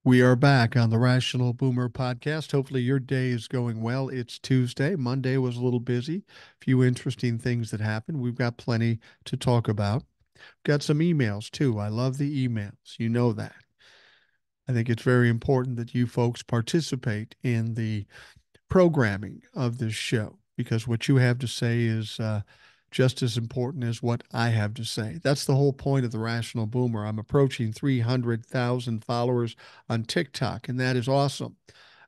We are back on the Rational Boomer podcast. Hopefully, your day is going well. It's Tuesday. Monday was a little busy. A few interesting things that happened. We've got plenty to talk about. Got some emails too. I love the emails. You know that. I think it's very important that you folks participate in the programming of this show because what you have to say is just as important as what I have to say. That's the whole point of the Rational Boomer. I'm approaching 300,000 followers on TikTok, and that is awesome.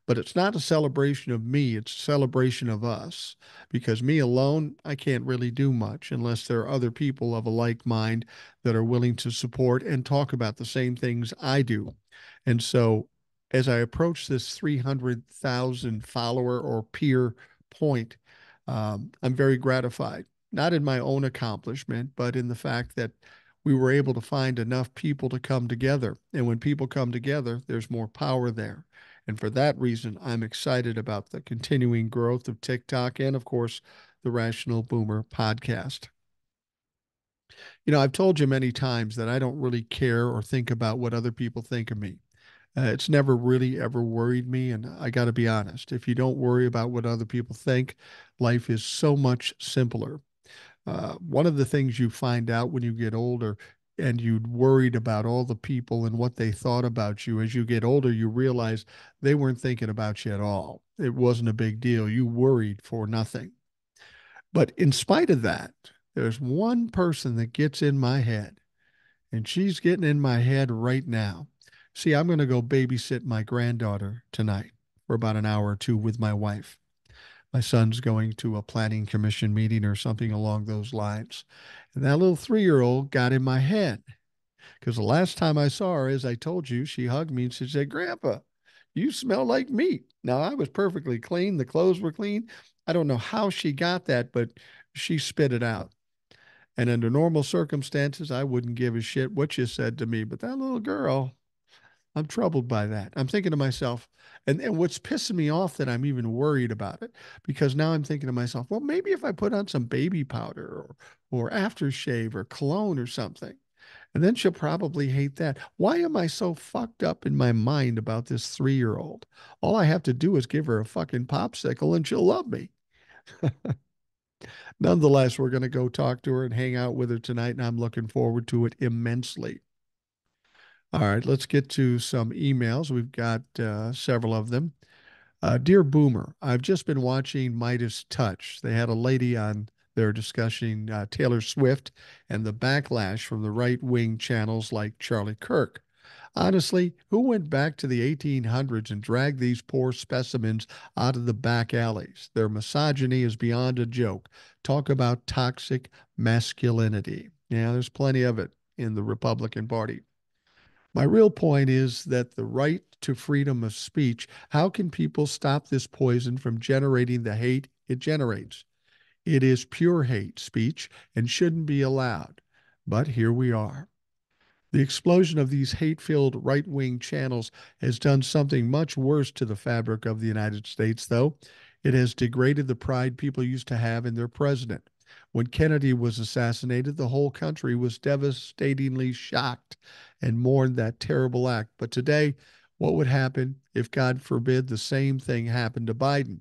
But it's not a celebration of me, it's a celebration of us. Because me alone, I can't really do much unless there are other people of a like mind that are willing to support and talk about the same things I do. And so as I approach this 300,000 follower or peer point, I'm very gratified, not in my own accomplishment, but in the fact that we were able to find enough people to come together. And when people come together, there's more power there. And for that reason, I'm excited about the continuing growth of TikTok and, of course, the Rational Boomer podcast. I've told you many times that I don't really care or think about what other people think of me. It's never really ever worried me. And I got to be honest, if you don't worry about what other people think, life is so much simpler. One of the things you find out when you get older and you worried about all the people and what they thought about you, as you get older, you realize they weren't thinking about you at all. It wasn't a big deal. You worried for nothing. But in spite of that, there's one person that gets in my head, and she's getting in my head right now. See, I'm going to go babysit my granddaughter tonight for about an hour or two with my wife. My son's going to a planning commission meeting or something along those lines. And that little 3-year-old got in my head because the last time I saw her, as I told you, she hugged me and she said, Grandpa, you smell like meat. Now, I was perfectly clean. The clothes were clean. I don't know how she got that, but she spit it out. And under normal circumstances, I wouldn't give a shit what you said to me. But that little girl, I'm troubled by that. I'm thinking to myself, and what's pissing me off that I'm even worried about it, because now I'm thinking to myself, well, maybe if I put on some baby powder or aftershave or cologne or something, and then she'll probably hate that. Why am I so fucked up in my mind about this 3-year-old? All I have to do is give her a fucking popsicle and she'll love me. Nonetheless, we're going to go talk to her and hang out with her tonight, and I'm looking forward to it immensely. All right, let's get to some emails. We've got several of them. Dear Boomer, I've just been watching Midas Touch. They had a lady on there discussing Taylor Swift and the backlash from the right wing channels like Charlie Kirk. Honestly, who went back to the 1800s and dragged these poor specimens out of the back alleys? Their misogyny is beyond a joke. Talk about toxic masculinity. Yeah, there's plenty of it in the Republican Party. My real point is that the right to freedom of speech, how can people stop this poison from generating the hate it generates? It is pure hate speech and shouldn't be allowed. But here we are. The explosion of these hate filled right wing channels has done something much worse to the fabric of the United States, though. It has degraded the pride people used to have in their president. When Kennedy was assassinated, the whole country was devastatingly shocked and mourned that terrible act. But today, what would happen if, God forbid, the same thing happened to Biden?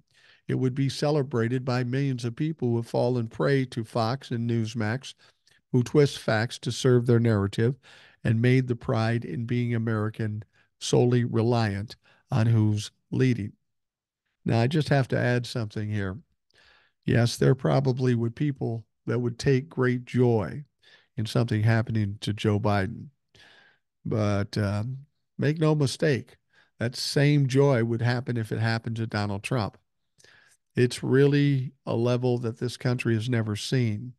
It would be celebrated by millions of people who have fallen prey to Fox and Newsmax, who twist facts to serve their narrative and made the pride in being American solely reliant on who's leading. Now, I just have to add something here. Yes, there probably would people that would take great joy in something happening to Joe Biden. But make no mistake, that same joy would happen if it happened to Donald Trump. It's really a level that this country has never seen.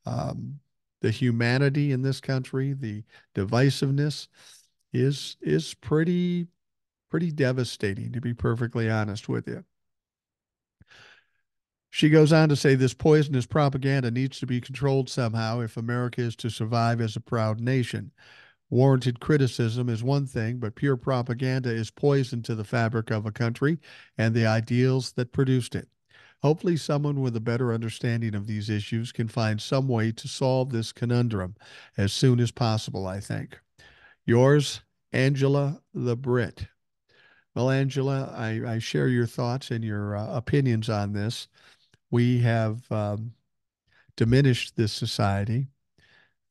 Um, the humanity in this country, the divisiveness is pretty devastating, to be perfectly honest with you. She goes on to say this poisonous propaganda needs to be controlled somehow if America is to survive as a proud nation. Warranted criticism is one thing, but pure propaganda is poison to the fabric of a country and the ideals that produced it. Hopefully, someone with a better understanding of these issues can find some way to solve this conundrum as soon as possible, I think. Yours, Angela the Brit. Well, Angela, I share your thoughts and your opinions on this. We have diminished this society.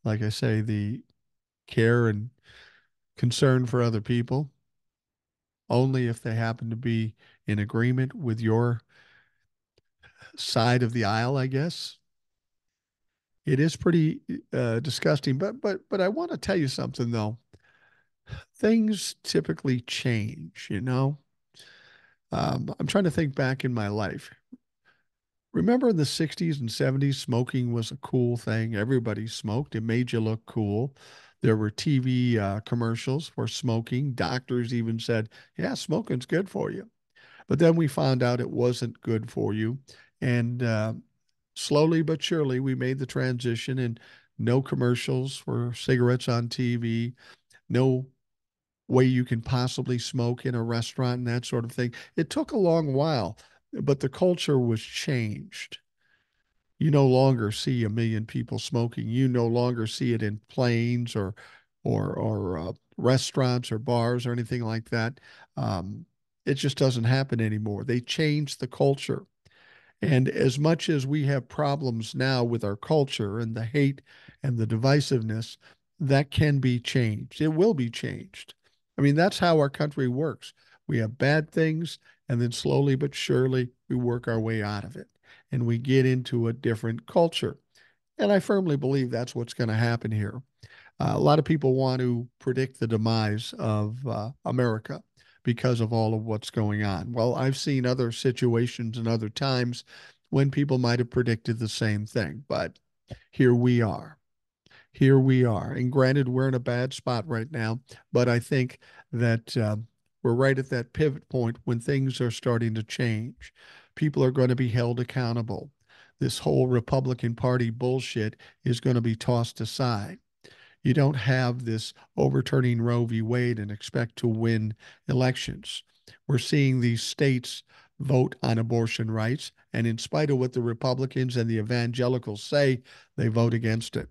Like I say, the care and concern for other people only if they happen to be in agreement with your side of the aisle, I guess. It is pretty disgusting, but I want to tell you something though. Things typically change, you know. I'm trying to think back in my life. Remember in the 60s and 70s, smoking was a cool thing. Everybody smoked. It made you look cool. There were TV commercials for smoking. Doctors even said, yeah, smoking's good for you. But then we found out it wasn't good for you. And slowly but surely, we made the transition, and no commercials for cigarettes on TV, no way you can possibly smoke in a restaurant and that sort of thing. It took a long while, but the culture was changed. You no longer see a million people smoking. You no longer see it in planes or restaurants or bars or anything like that. Um, it just doesn't happen anymore. They changed the culture. And as much as we have problems now with our culture and the hate and the divisiveness, that can be changed. It will be changed. I mean, that's how our country works. We have bad things, and then slowly but surely we work our way out of it and we get into a different culture. And I firmly believe that's what's going to happen here. A lot of people want to predict the demise of America because of all of what's going on. Well, I've seen other situations and other times when people might have predicted the same thing, but here we are. Here we are. And granted, we're in a bad spot right now, but I think that we're right at that pivot point when things are starting to change. People are going to be held accountable. This whole Republican Party bullshit is going to be tossed aside. You don't have this overturning Roe v. Wade and expect to win elections. We're seeing these states vote on abortion rights, and in spite of what the Republicans and the evangelicals say, they vote against it.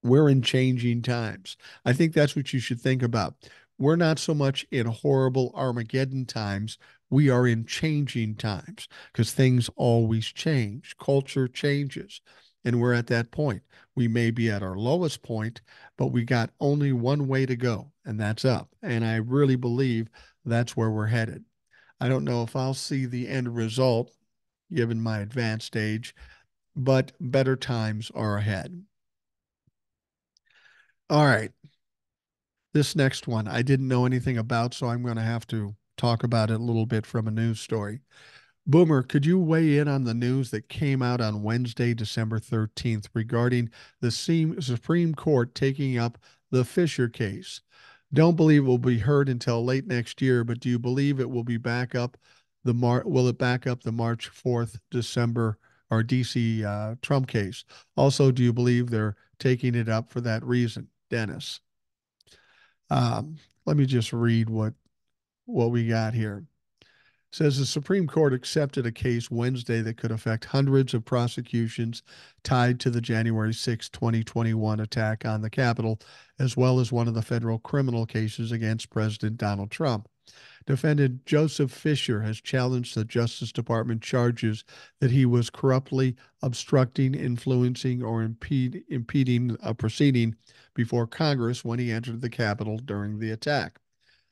We're in changing times. I think that's what you should think about. We're not so much in horrible Armageddon times. We are in changing times because things always change. Culture changes. And we're at that point. We may be at our lowest point, but we got only one way to go, and that's up. And I really believe that's where we're headed. I don't know if I'll see the end result given my advanced age, but better times are ahead. All right. This next one I didn't know anything about, so I'm going to have to talk about it a little bit from a news story. Boomer, could you weigh in on the news that came out on Wednesday, December 13th, regarding the Supreme Court taking up the Fisher case? Don't believe it will be heard until late next year, but do you believe it will be back up will it back up the March 4th, December or DC Trump case? Also, do you believe they're taking it up for that reason? Dennis. Let me just read what we got here. It says the Supreme Court accepted a case Wednesday that could affect hundreds of prosecutions tied to the January 6, 2021 attack on the Capitol, as well as one of the federal criminal cases against President Donald Trump. Defendant Joseph Fisher has challenged the Justice Department charges that he was corruptly obstructing, influencing, or impeding a proceeding before Congress when he entered the Capitol during the attack.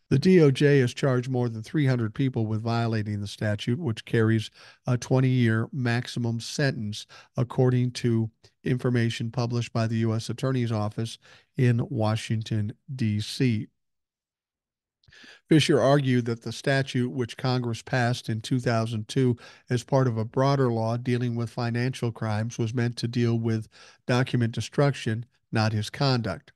The DOJ has charged more than 300 people with violating the statute, which carries a 20-year maximum sentence, according to information published by the U.S. Attorney's Office in Washington, D.C. Fisher argued that the statute, which Congress passed in 2002 as part of a broader law dealing with financial crimes, was meant to deal with document destruction, not his conduct.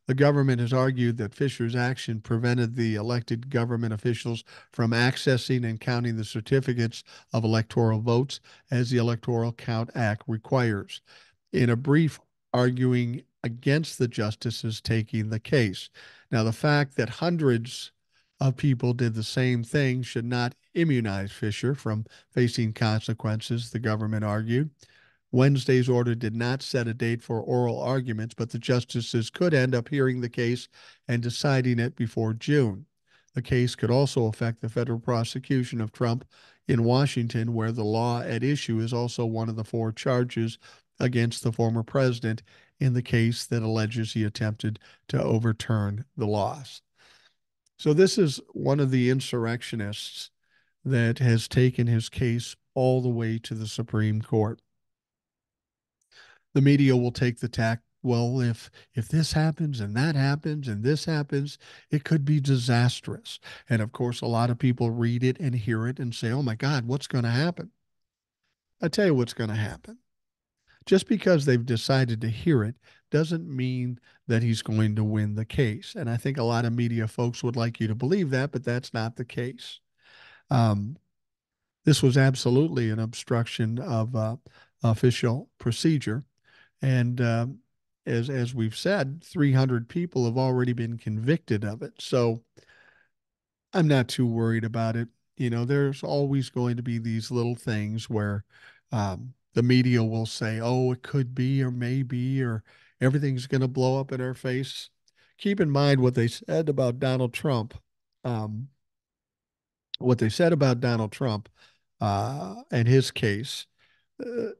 The government has argued that Fisher's action prevented the elected government officials from accessing and counting the certificates of electoral votes as the Electoral Count Act requires. In a brief arguing against the justices taking the case. Now, the fact that hundreds of people did the same thing should not immunize Fisher from facing consequences, the government argued. Wednesday's order did not set a date for oral arguments, but the justices could end up hearing the case and deciding it before June. A case could also affect the federal prosecution of Trump in Washington, where the law at issue is also one of the four charges against the former president in the case that alleges he attempted to overturn the laws. So, this is one of the insurrectionists that has taken his case all the way to the Supreme Court. The media will take the tack, well, if this happens and that happens and this happens, it could be disastrous. And of course, a lot of people read it and hear it and say, oh my God, what's going to happen? I tell you what's going to happen. Just because they've decided to hear it doesn't mean that he's going to win the case. And I think a lot of media folks would like you to believe that, but that's not the case. Um, this was absolutely an obstruction of official procedure. And as we've said, 300 people have already been convicted of it. So I'm not too worried about it. You know, there's always going to be these little things where the media will say, oh, it could be or maybe, or everything's going to blow up in our face. Keep in mind what they said about Donald Trump. Um, what they said about Donald Trump and his case. Uh,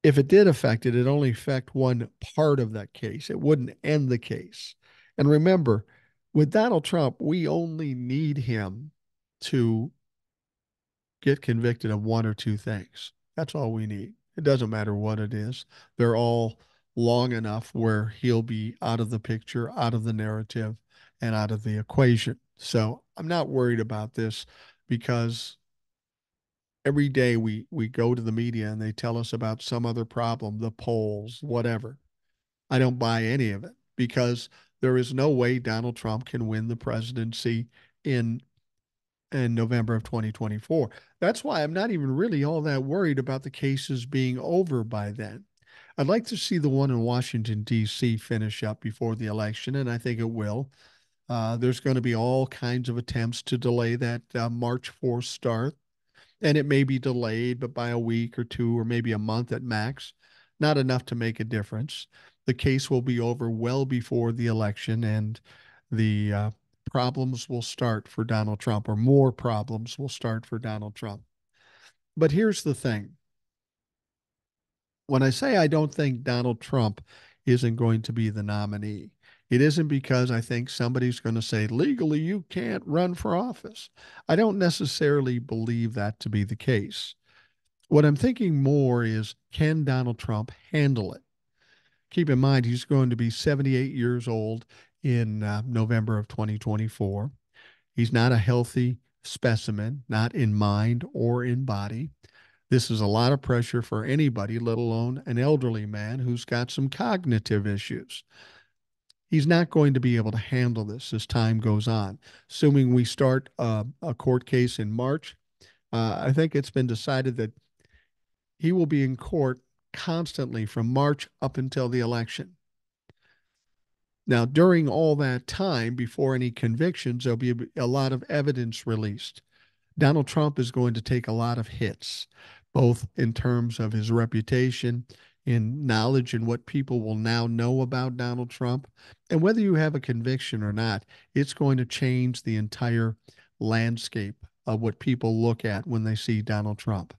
if it did affect it, it only affect one part of that case. It wouldn't end the case. And remember, with Donald Trump, we only need him to get convicted of one or two things. That's all we need. It doesn't matter what it is. They're all long enough where he'll be out of the picture, out of the narrative, and out of the equation. So I'm not worried about this because every day we go to the media and they tell us about some other problem, the polls, whatever. I don't buy any of it because there is no way Donald Trump can win the presidency in in November of 2024. That's why I'm not even really all that worried about the cases being over by then. I'd like to see the one in Washington, D.C. finish up before the election, and I think it will. There's going to be all kinds of attempts to delay that March 4th start, and it may be delayed, but by a week or two, or maybe a month at max. Not enough to make a difference. The case will be over well before the election, and the problems will start for Donald Trump, or more problems will start for Donald Trump. But here's the thing: when I say I don't think Donald Trump isn't going to be the nominee, it isn't because I think somebody's going to say, legally, you can't run for office. I don't necessarily believe that to be the case. What I'm thinking more is, can Donald Trump handle it? Keep in mind, he's going to be 78 years old in November of 2024. He's not a healthy specimen, not in mind or in body. This is a lot of pressure for anybody, let alone an elderly man who's got some cognitive issues. He's not going to be able to handle this as time goes on. Assuming we start a court case in March, I think it's been decided that he will be in court constantly from March up until the election. Now, during all that time, before any convictions, there'll be a lot of evidence released. Donald Trump is going to take a lot of hits, both in terms of his reputation, in knowledge, and what people will now know about Donald Trump. And whether you have a conviction or not, it's going to change the entire landscape of what people look at when they see Donald Trump.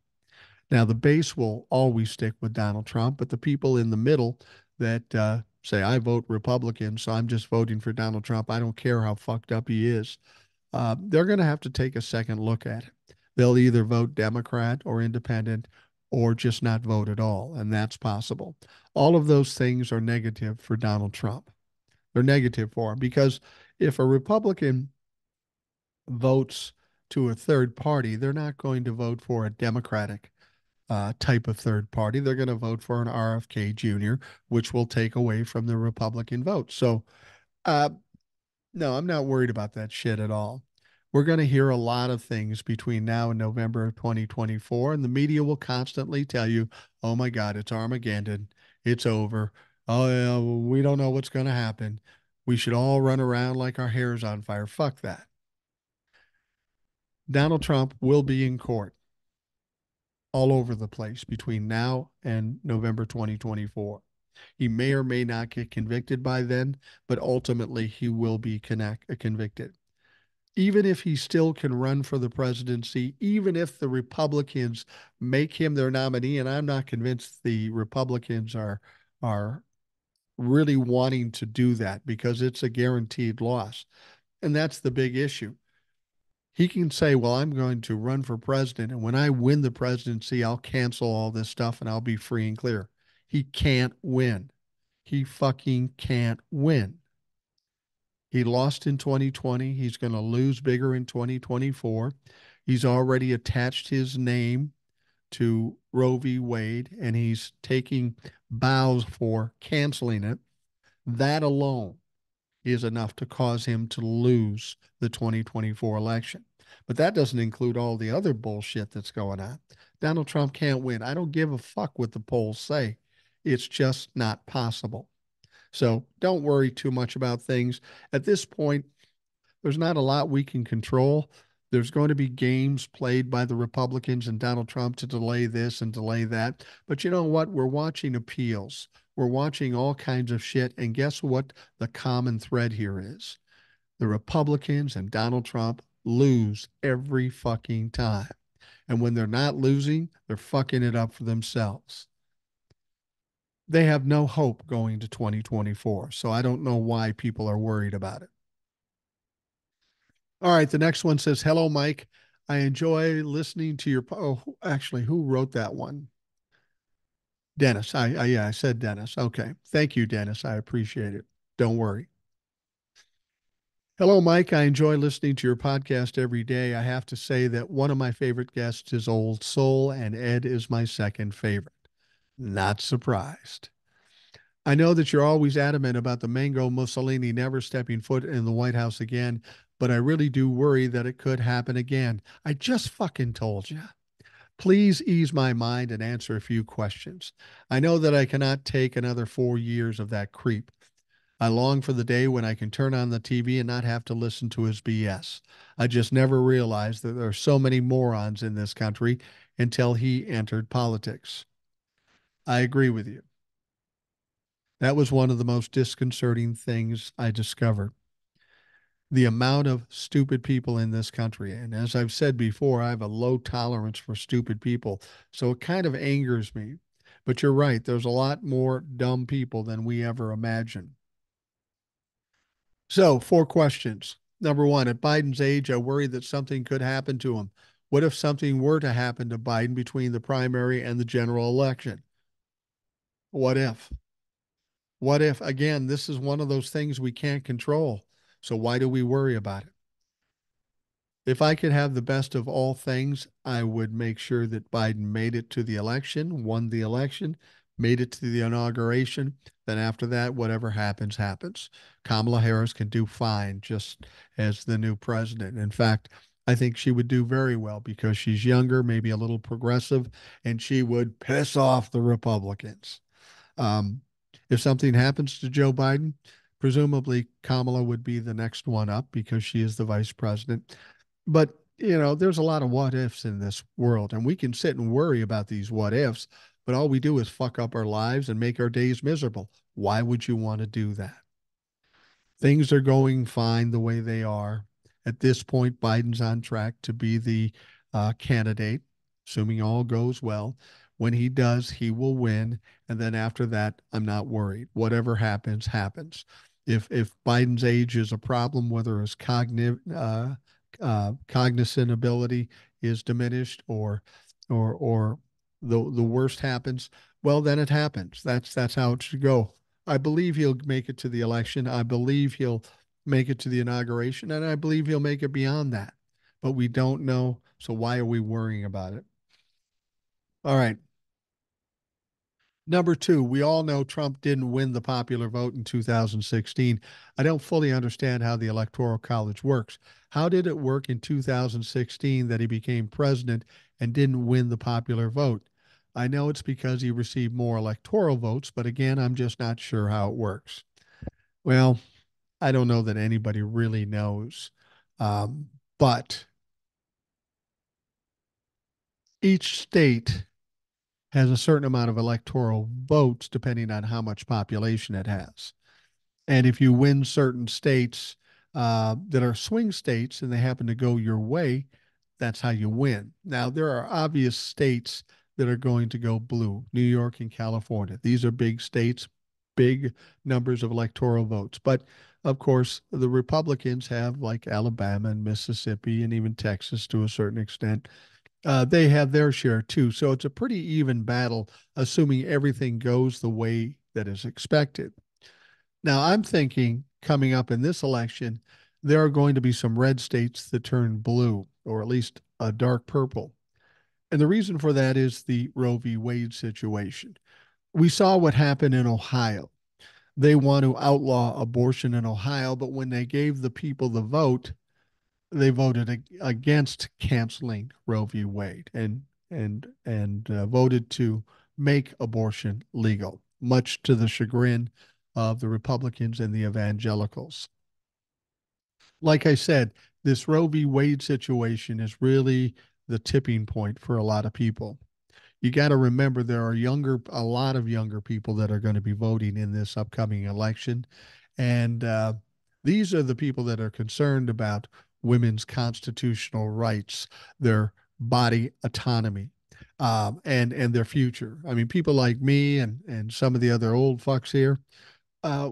Now, the base will always stick with Donald Trump, but the people in the middle that say, I vote Republican, so I'm just voting for Donald Trump, I don't care how fucked up he is, they're going to have to take a second look at it. They'll either vote Democrat or independent or just not vote at all, and that's possible. All of those things are negative for Donald Trump. They're negative for him because if a Republican votes to a third party, they're not going to vote for a Democratic type of third party. They're going to vote for an RFK Jr., which will take away from the Republican vote. So, uh, no, I'm not worried about that shit at all. We're going to hear a lot of things between now and November of 2024, and the media will constantly tell you, oh my God, it's Armageddon. It's over. Oh, yeah, we don't know what's going to happen. We should all run around like our hair's on fire. Fuck that. Donald Trump will be in court all over the place between now and November 2024. He may or may not get convicted by then, but ultimately he will be convicted. Even if he still can run for the presidency, even if the Republicans make him their nominee, and I'm not convinced the Republicans are really wanting to do that because it's a guaranteed loss. And that's the big issue. He can say, well, I'm going to run for president, and when I win the presidency, I'll cancel all this stuff and I'll be free and clear. He can't win. He fucking can't win. He lost in 2020. He's going to lose bigger in 2024. He's already attached his name to Roe v. Wade, and he's taking bows for canceling it. That alone is enough to cause him to lose the 2024 election. But that doesn't include all the other bullshit that's going on. Donald Trump can't win. I don't give a fuck what the polls say. It's just not possible. So don't worry too much about things. At this point, there's not a lot we can control. There's going to be games played by the Republicans and Donald Trump to delay this and delay that. But you know what? We're watching appeals. We're watching all kinds of shit. And guess what? The common thread here is the Republicans and Donald Trump lose every fucking time. And when they're not losing, they're fucking it up for themselves. They have no hope going to 2024. So I don't know why people are worried about it. All right. The next one says, hello, Mike. I enjoy listening to your. Oh, actually, who wrote that one? Dennis. Yeah, I said Dennis. Okay. Thank you, Dennis. I appreciate it. Don't worry. Hello, Mike. I enjoy listening to your podcast every day. I have to say that one of my favorite guests is Old Soul, and Ed is my second favorite. Not surprised. I know that you're always adamant about the Mango Mussolini never stepping foot in the White House again, but I really do worry that it could happen again. I just fucking told you. Please ease my mind and answer a few questions. I know that I cannot take another 4 years of that creep. I long for the day when I can turn on the TV and not have to listen to his BS. I just never realized that there are so many morons in this country until he entered politics. I agree with you. That was one of the most disconcerting things I discovered. The amount of stupid people in this country. And as I've said before, I have a low tolerance for stupid people. So it kind of angers me. But you're right, there's a lot more dumb people than we ever imagined. So, 4 questions. Number one, at Biden's age, I worry that something could happen to him. What if something were to happen to Biden between the primary and the general election? What if? What if, again, this is one of those things we can't control. So why do we worry about it? If I could have the best of all things, I would make sure that Biden made it to the election, won the election, made it to the inauguration. Then after that, whatever happens, happens. Kamala Harris can do fine just as the new president. In fact, I think she would do very well because she's younger, maybe a little progressive, and she would piss off the Republicans. Um, if something happens to Joe Biden, presumably Kamala would be the next one up because she is the vice president. But, there's a lot of what ifs in this world, and we can sit and worry about these what ifs, but all we do is fuck up our lives and make our days miserable. Why would you want to do that? Things are going fine the way they are. At this point, Biden's on track to be the candidate, assuming all goes well. When he does, he will win. And then after that, I'm not worried. Whatever happens, happens. If Biden's age is a problem, whether his cognizant ability is diminished or the worst happens, well, then it happens. That's how it should go. I believe he'll make it to the election. I believe he'll make it to the inauguration, and I believe he'll make it beyond that. But we don't know, so why are we worrying about it? All right. Number two, we all know Trump didn't win the popular vote in 2016. I don't fully understand how the Electoral College works. How did it work in 2016 that he became president and didn't win the popular vote? I know it's because he received more electoral votes, but again, I'm just not sure how it works. Well, I don't know that anybody really knows. But each state has a certain amount of electoral votes depending on how much population it has. And if you win certain states, that are swing states and they happen to go your way, that's how you win. Now, there are obvious states that are going to go blue: New York and California. These are big states, big numbers of electoral votes. But of course, the Republicans have, like Alabama and Mississippi and even Texas to a certain extent. They have their share too. So it's a pretty even battle, assuming everything goes the way that is expected. Now, I'm thinking coming up in this election, there are going to be some red states that turn blue, or at least a dark purple. And the reason for that is the Roe v. Wade situation. We saw what happened in Ohio. They want to outlaw abortion in Ohio, but when they gave the people the vote, they voted against canceling Roe v. Wade and voted to make abortion legal, much to the chagrin of the Republicans and the evangelicals. Like I said, this Roe v. Wade situation is really the tipping point for a lot of people. You got to remember there are a lot of younger people that are going to be voting in this upcoming election. And these are the people that are concerned about women's constitutional rights, their body autonomy, and their future. I mean, people like me and some of the other old fucks here, uh,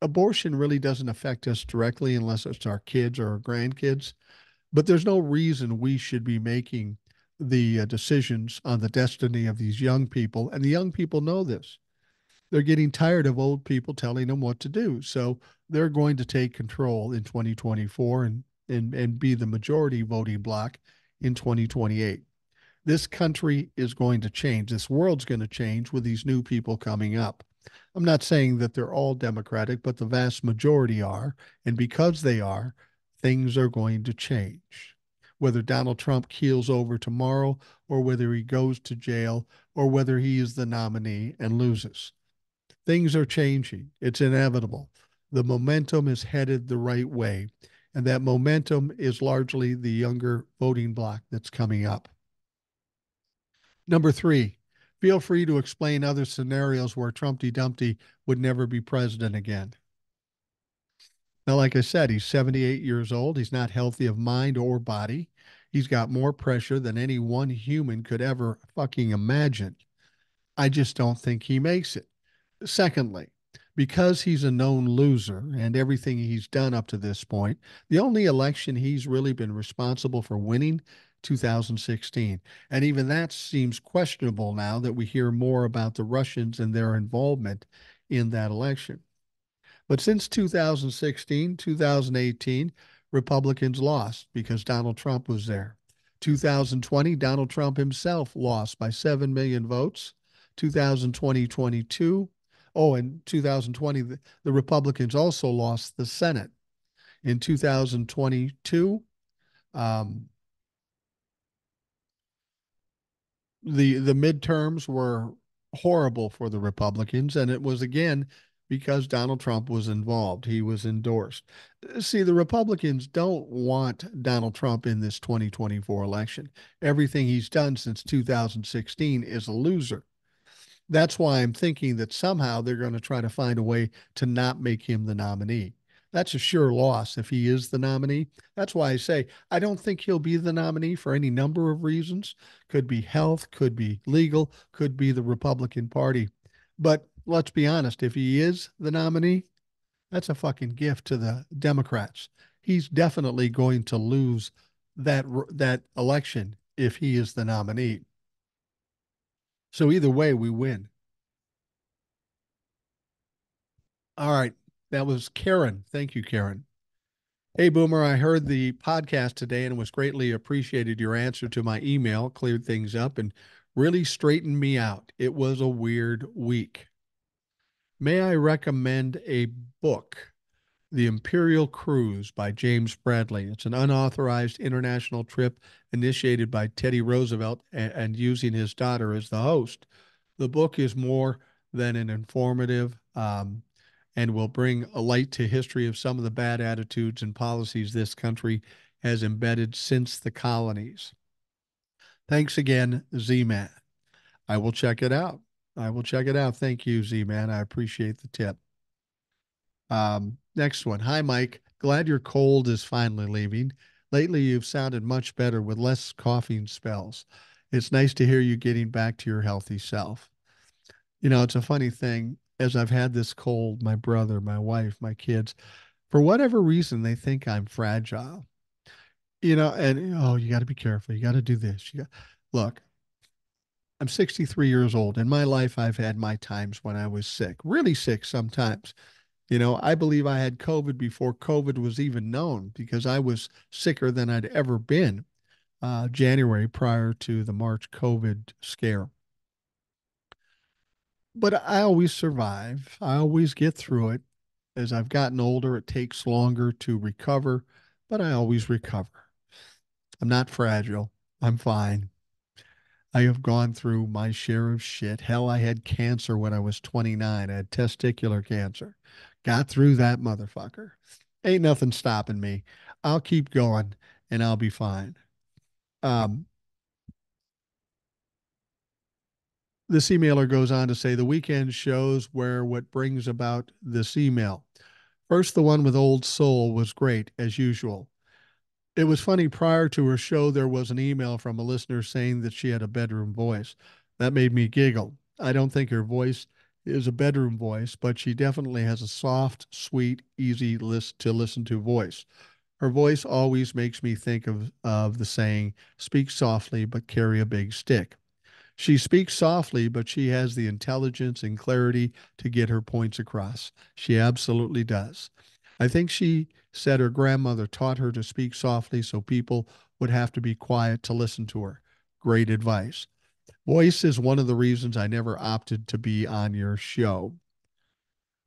abortion really doesn't affect us directly unless it's our kids or our grandkids. But there's no reason we should be making the decisions on the destiny of these young people. And the young people know this. They're getting tired of old people telling them what to do. So they're going to take control in 2024 and be the majority voting bloc in 2028. This country is going to change. This world's going to change with these new people coming up. I'm not saying that they're all Democratic, but the vast majority are. And because they are, things are going to change. Whether Donald Trump keels over tomorrow, or whether he goes to jail, or whether he is the nominee and loses, things are changing. It's inevitable. The momentum is headed the right way. And that momentum is largely the younger voting bloc that's coming up. Number three, feel free to explain other scenarios where Trumpty Dumpty would never be president again. Now, like I said, he's 78 years old. He's not healthy of mind or body. He's got more pressure than any one human could ever fucking imagine. I just don't think he makes it. Secondly, because he's a known loser and everything he's done up to this point, the only election he's really been responsible for winning, 2016. And even that seems questionable now that we hear more about the Russians and their involvement in that election. But since 2016, 2018, Republicans lost because Donald Trump was there. 2020, Donald Trump himself lost by 7 million votes. 2020, 22. Oh, in 2020, the Republicans also lost the Senate. In 2022, um, the midterms were horrible for the Republicans, and it was again because Donald Trump was involved. He was endorsed. See, the Republicans don't want Donald Trump in this 2024 election. Everything he's done since 2016 is a loser. That's why I'm thinking that somehow they're going to try to find a way to not make him the nominee. That's a sure loss if he is the nominee. That's why I say I don't think he'll be the nominee for any number of reasons. Could be health, could be legal, could be the Republican Party. But let's be honest, if he is the nominee, that's a fucking gift to the Democrats. He's definitely going to lose that election if he is the nominee. So either way, we win. All right. That was Karen. Thank you, Karen. Hey, Boomer, I heard the podcast today and was greatly appreciated. Your answer to my email cleared things up and really straightened me out. It was a weird week. May I recommend a book, The Imperial Cruise by James Bradley? It's an unauthorized international trip initiated by Teddy Roosevelt and using his daughter as the host. The book is more than an informative and will bring a light to history of some of the bad attitudes and policies this country has embedded since the colonies. Thanks again, Z Man. I will check it out. I will check it out. Thank you, Z Man. I appreciate the tip. Next one. Hi, Mike. Glad your cold is finally leaving. Lately, you've sounded much better with less coughing spells. It's nice to hear you getting back to your healthy self. It's a funny thing. As I've had this cold, my brother, my wife, my kids, for whatever reason, they think I'm fragile. And oh, you got to be careful. You got to do this. Look, I'm 63 years old. In my life, I've had my times when I was sick, really sick sometimes. I believe I had COVID before COVID was even known because I was sicker than I'd ever been January prior to the March COVID scare. But I always survive. I always get through it. As I've gotten older, it takes longer to recover, but I always recover. I'm not fragile. I'm fine. I have gone through my share of shit. Hell, I had cancer when I was 29. I had testicular cancer. Got through that motherfucker. Ain't nothing stopping me. I'll keep going and I'll be fine. Um, this emailer goes on to say the weekend shows where what brings about this email. First, the one with Old Soul was great, as usual. It was funny prior to her show, there was an email from a listener saying that she had a bedroom voice. That made me giggle. I don't think her voice is a bedroom voice, but she definitely has a soft, sweet, easy to listen to voice. Her voice always makes me think of the saying, speak softly, but carry a big stick. She speaks softly, but she has the intelligence and clarity to get her points across. She absolutely does. I think she said her grandmother taught her to speak softly so people would have to be quiet to listen to her. Great advice. Voice is one of the reasons I never opted to be on your show.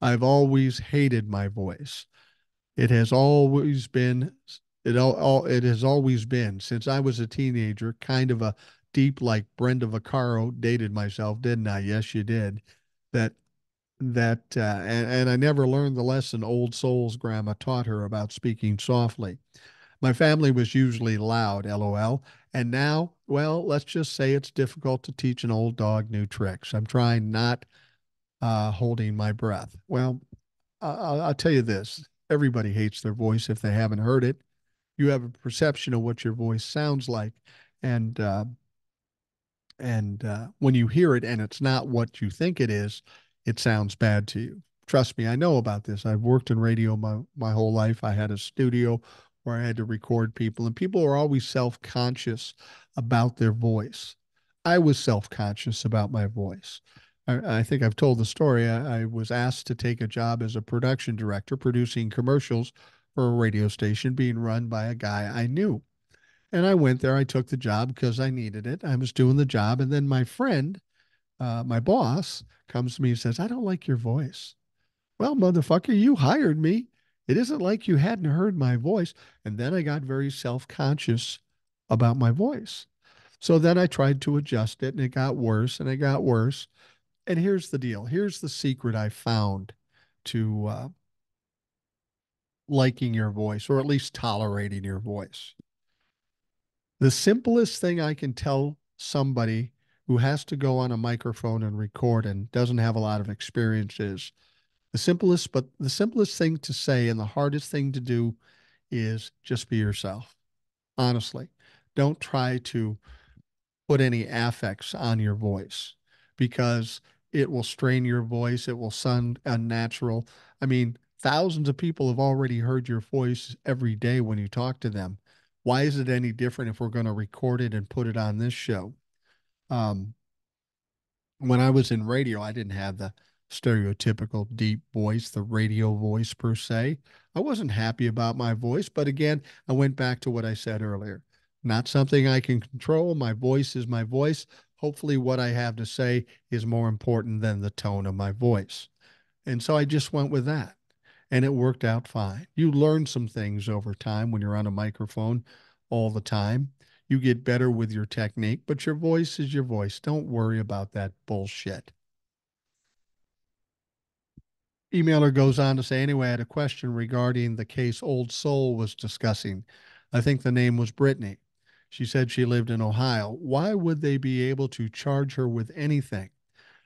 I've always hated my voice. It has always been it has always been since I was a teenager, kind of a deep like Brenda Vaccaro dated myself, didn't I? Yes, you did. That and I never learned the lesson old soul's grandma taught her about speaking softly. My family was usually loud, lol. And now, well, let's just say it's difficult to teach an old dog new tricks. I'm trying not holding my breath. Well, I'll tell you this: everybody hates their voice if they haven't heard it. You have a perception of what your voice sounds like, and when you hear it and it's not what you think it is, it sounds bad to you. Trust me, I know about this. I've worked in radio my whole life. I had a studio where I had to record people, and people are always self conscious about their voice. I was self conscious about my voice. I think I've told the story. I was asked to take a job as a production director, producing commercials for a radio station being run by a guy I knew. And I went there. I took the job because I needed it. I was doing the job. And then my friend, my boss, comes to me and says, I don't like your voice. Well, motherfucker, you hired me. It isn't like you hadn't heard my voice. And then I got very self conscious about my voice. So then I tried to adjust it and it got worse and it got worse. And here's the deal, here's the secret I found to liking your voice or at least tolerating your voice. The simplest thing I can tell somebody who has to go on a microphone and record and doesn't have a lot of experience is the simplest thing to say and the hardest thing to do is just be yourself. Honestly, don't try to put any affects on your voice because it will strain your voice. It will sound unnatural. I mean, thousands of people have already heard your voice every day when you talk to them. Why is it any different if we're going to record it and put it on this show? Um, when I was in radio, I didn't have the stereotypical deep voice, the radio voice per se. I wasn't happy about my voice, but again, I went back to what I said earlier. Not something I can control. My voice is my voice. Hopefully, what I have to say is more important than the tone of my voice. And so I just went with that. And it worked out fine. You learn some things over time when you're on a microphone all the time. You get better with your technique, but your voice is your voice. Don't worry about that bullshit. Emailer goes on to say, anyway, I had a question regarding the case Old Soul was discussing. I think the name was Brittany. She said she lived in Ohio. Why would they be able to charge her with anything?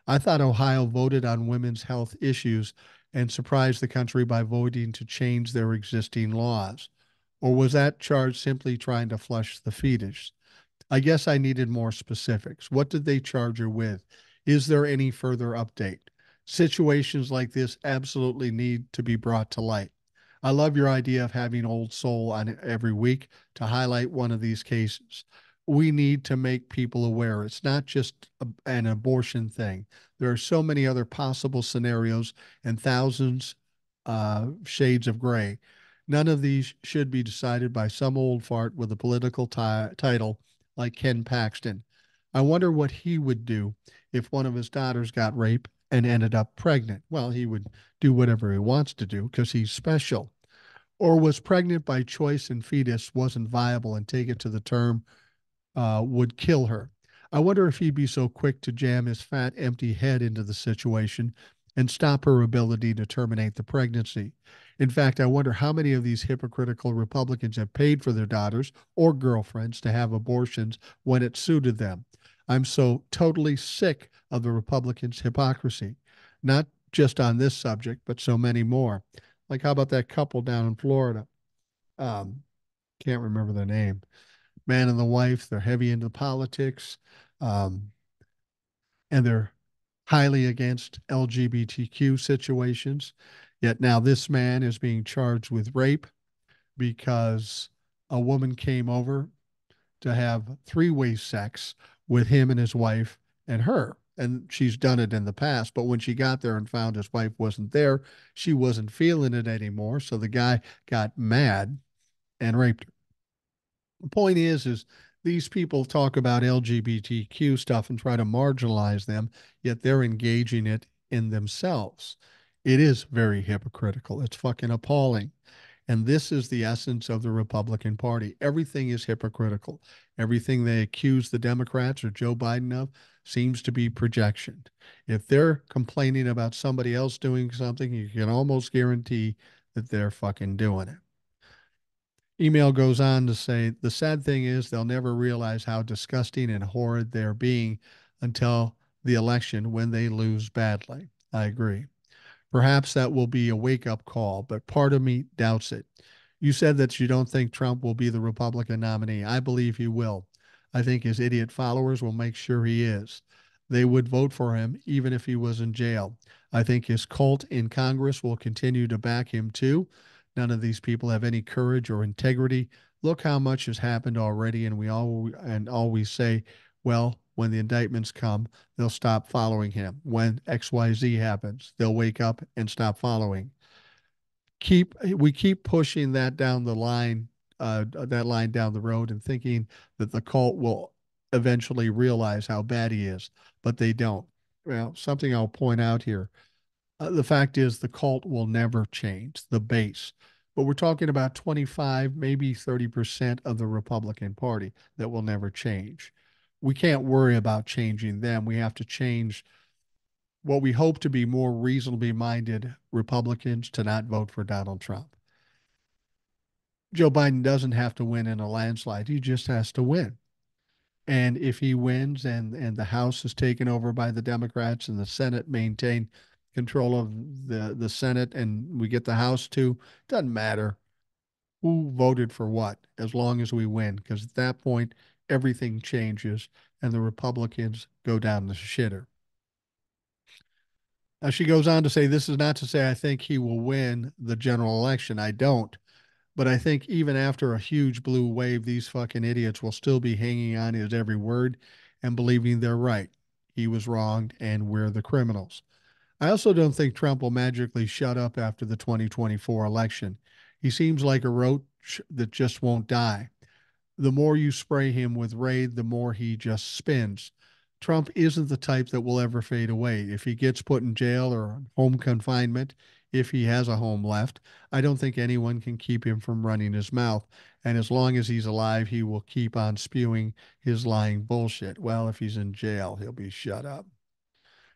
I thought Ohio voted on women's health issues and surprise the country by voting to change their existing laws? Or was that charge simply trying to flush the fetus? I guess I needed more specifics. What did they charge her with? Is there any further update? Situations like this absolutely need to be brought to light. I love your idea of having Old Soul on every week to highlight one of these cases. We need to make people aware it's not just an abortion thing. There are so many other possible scenarios and thousands shades of gray. None of these should be decided by some old fart with a political title like Ken Paxton. I wonder what he would do if one of his daughters got raped and ended up pregnant. Well, he would do whatever he wants to do because he's special. Or was pregnant by choice and fetus wasn't viable and take it to the term would kill her. I wonder if he'd be so quick to jam his fat, empty head into the situation and stop her ability to terminate the pregnancy. In fact, I wonder how many of these hypocritical Republicans have paid for their daughters or girlfriends to have abortions when it suited them. I'm so totally sick of the Republicans' hypocrisy, not just on this subject, but so many more. Like, how about that couple down in Florida? Um, can't remember their name. Man and the wife, they're heavy into politics, um, and they're highly against LGBTQ situations. Yet now this man is being charged with rape because a woman came over to have three-way sex with him and his wife and her. And she's done it in the past, but when she got there and found his wife wasn't there, she wasn't feeling it anymore. So the guy got mad and raped her. The point is these people talk about LGBTQ stuff and try to marginalize them, yet they're engaging it in themselves. It is very hypocritical. It's fucking appalling. And this is the essence of the Republican Party. Everything is hypocritical. Everything they accuse the Democrats or Joe Biden of seems to be projection. If they're complaining about somebody else doing something, you can almost guarantee that they're fucking doing it. Email goes on to say the sad thing is they'll never realize how disgusting and horrid they're being until the election when they lose badly. I agree. Perhaps that will be a wake up call, but part of me doubts it. You said that you don't think Trump will be the Republican nominee. I believe he will. I think his idiot followers will make sure he is. They would vote for him even if he was in jail. I think his cult in Congress will continue to back him too. None of these people have any courage or integrity. Look how much has happened already, and we always say, well, when the indictments come, they'll stop following him. When XYZ happens, they'll wake up and stop following. We keep pushing that down the line, that line down the road, and thinking that the cult will eventually realize how bad he is, but they don't. Well, something I'll point out here. The fact is, the cult will never change, the base. But we're talking about 25, maybe 30% of the Republican Party that will never change. We can't worry about changing them. We have to change what we hope to be more reasonably minded Republicans to not vote for Donald Trump. Joe Biden doesn't have to win in a landslide, he just has to win. And if he wins and the House is taken over by the Democrats and the Senate maintain control of the Senate and we get the House too, doesn't matter who voted for what as long as we win. Because at that point, everything changes and the Republicans go down the shitter. She goes on to say, this is not to say I think he will win the general election. I don't. But I think even after a huge blue wave, these fucking idiots will still be hanging on his every word and believing they're right. He was wronged and we're the criminals. I also don't think Trump will magically shut up after the 2024 election. He seems like a roach that just won't die. The more you spray him with Raid, the more he just spins. Trump isn't the type that will ever fade away. If he gets put in jail or home confinement, if he has a home left, I don't think anyone can keep him from running his mouth. And as long as he's alive, he will keep on spewing his lying bullshit. Well, if he's in jail, he'll be shut up.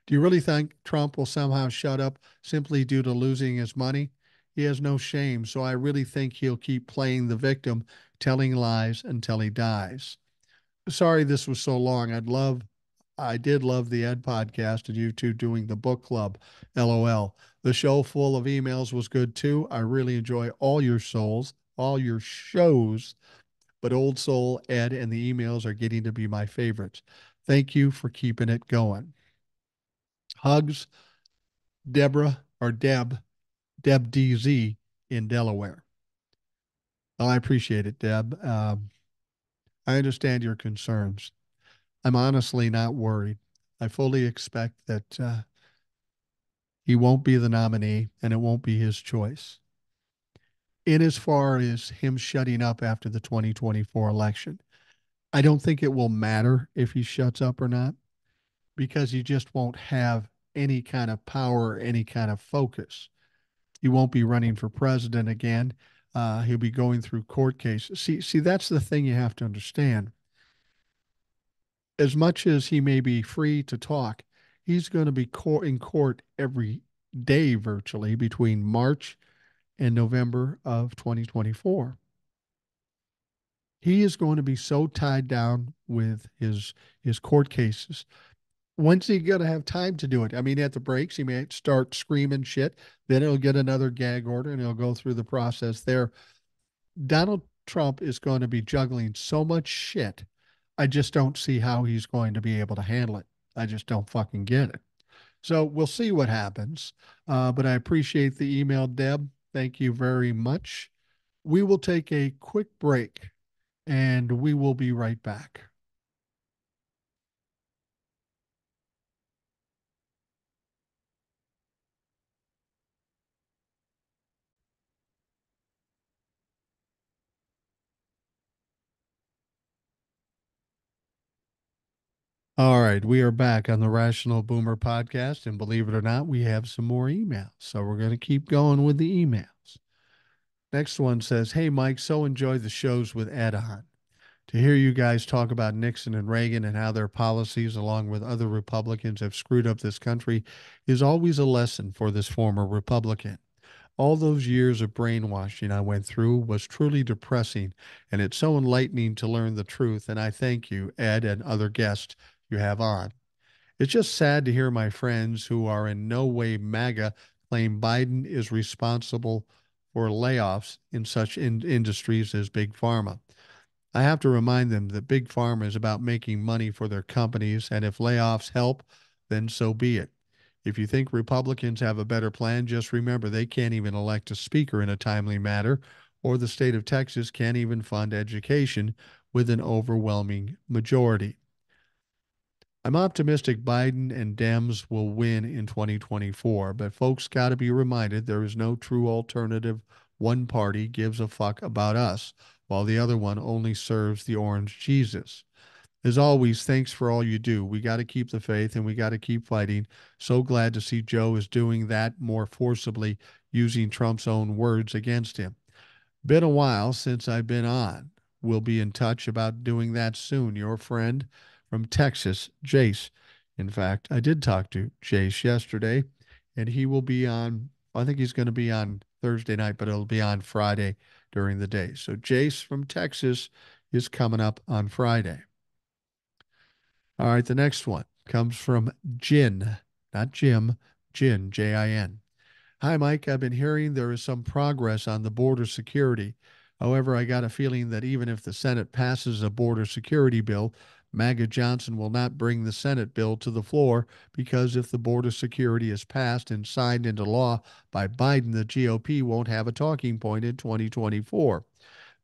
Do you really think Trump will somehow shut up simply due to losing his money? He has no shame, so I really think he'll keep playing the victim, telling lies until he dies. Sorry this was so long. I did love the Ed podcast and you two doing the book club. LOL. The show full of emails was good too. I really enjoy all your shows, but Old Soul, Ed, and the emails are getting to be my favorites. Thank you for keeping it going. Hugs, Deborah or Deb DZ in Delaware. Well, I appreciate it, Deb. I understand your concerns. I'm honestly not worried. I fully expect that he won't be the nominee and it won't be his choice. In as far as him shutting up after the 2024 election, I don't think it will matter if he shuts up or not because he just won't have any kind of power, any kind of focus. He won't be running for president again. He'll be going through court cases. See, that's the thing you have to understand. As much as he may be free to talk, he's going to be in court every day virtually between March and November of 2024. He is going to be so tied down with his court cases. When's he going to have time to do it? I mean, at the breaks, he may start screaming shit. Then he'll get another gag order and he'll go through the process there. Donald Trump is going to be juggling so much shit. I just don't see how he's going to be able to handle it. I just don't fucking get it. So we'll see what happens. But I appreciate the email, Deb. Thank you very much. We will take a quick break and we will be right back. All right, we are back on the Rational Boomer podcast, and believe it or not, we have some more emails. So we're going to keep going with the emails. Next one says, "Hey Mike, so enjoy the shows with Ed on. To hear you guys talk about Nixon and Reagan and how their policies, along with other Republicans, have screwed up this country is always a lesson for this former Republican. All those years of brainwashing I went through was truly depressing, and it's so enlightening to learn the truth. And I thank you, Ed, and other guests you have on. It's just sad to hear my friends who are in no way MAGA claim Biden is responsible for layoffs in such industries as Big Pharma. I have to remind them that Big Pharma is about making money for their companies, and if layoffs help, then so be it. If you think Republicans have a better plan, just remember they can't even elect a speaker in a timely manner, or the state of Texas can't even fund education with an overwhelming majority. I'm optimistic Biden and Dems will win in 2024, but folks got to be reminded there is no true alternative. One party gives a fuck about us, while the other one only serves the orange Jesus. As always, thanks for all you do. We got to keep the faith and we got to keep fighting. So glad to see Joe is doing that more forcibly, using Trump's own words against him. Been a while since I've been on. We'll be in touch about doing that soon. Your friend from Texas, Jace. In fact, I did talk to Jace yesterday, and he will be on, I think he's going to be on Thursday night, but it'll be on Friday during the day. So Jace from Texas is coming up on Friday. All right, the next one comes from Jin, not Jim, Jin, Jin. Hi, Mike. I've been hearing there is some progress on the border security. However, I got a feeling that even if the Senate passes a border security bill, MAGA Johnson will not bring the Senate bill to the floor because if the border security is passed and signed into law by Biden, the GOP won't have a talking point in 2024.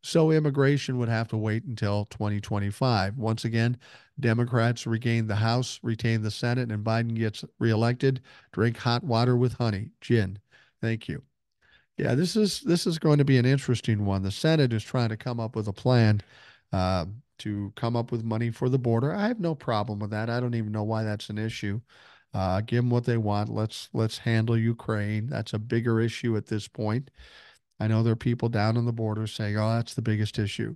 So immigration would have to wait until 2025. Once again, Democrats regain the House, retain the Senate, and Biden gets reelected. Drink hot water with honey. Gin. Thank you. Yeah, this is going to be an interesting one. The Senate is trying to come up with a plan to come up with money for the border. I have no problem with that. I don't even know why that's an issue. Give them what they want. Let's handle Ukraine. That's a bigger issue at this point. I know there are people down on the border saying, "Oh, that's the biggest issue."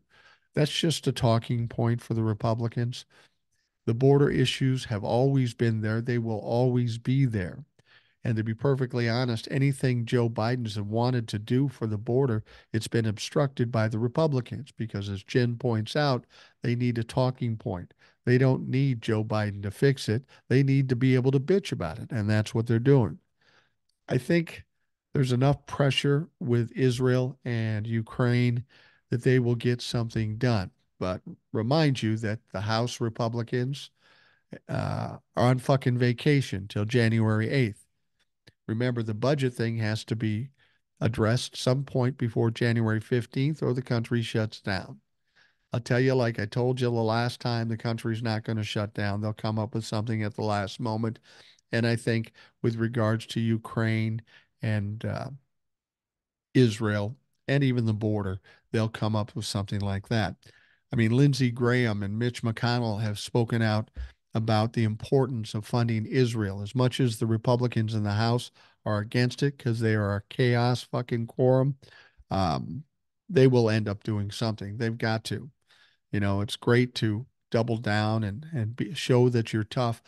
That's just a talking point for the Republicans. The border issues have always been there. They will always be there. And to be perfectly honest, anything Joe Biden's wanted to do for the border, it's been obstructed by the Republicans because, as Jen points out, they need a talking point. They don't need Joe Biden to fix it. They need to be able to bitch about it. And that's what they're doing. I think there's enough pressure with Israel and Ukraine that they will get something done. But remind you that the House Republicans are on fucking vacation till January 8th. Remember, the budget thing has to be addressed some point before January 15th or the country shuts down. I'll tell you, like I told you the last time, the country's not going to shut down. They'll come up with something at the last moment. And I think with regards to Ukraine and Israel and even the border, they'll come up with something like that. I mean, Lindsey Graham and Mitch McConnell have spoken out about the importance of funding Israel as much as the Republicans in the House are against it because they are a chaos fucking quorum. Um, they will end up doing something. They've got to. It's great to double down and show that you're tough,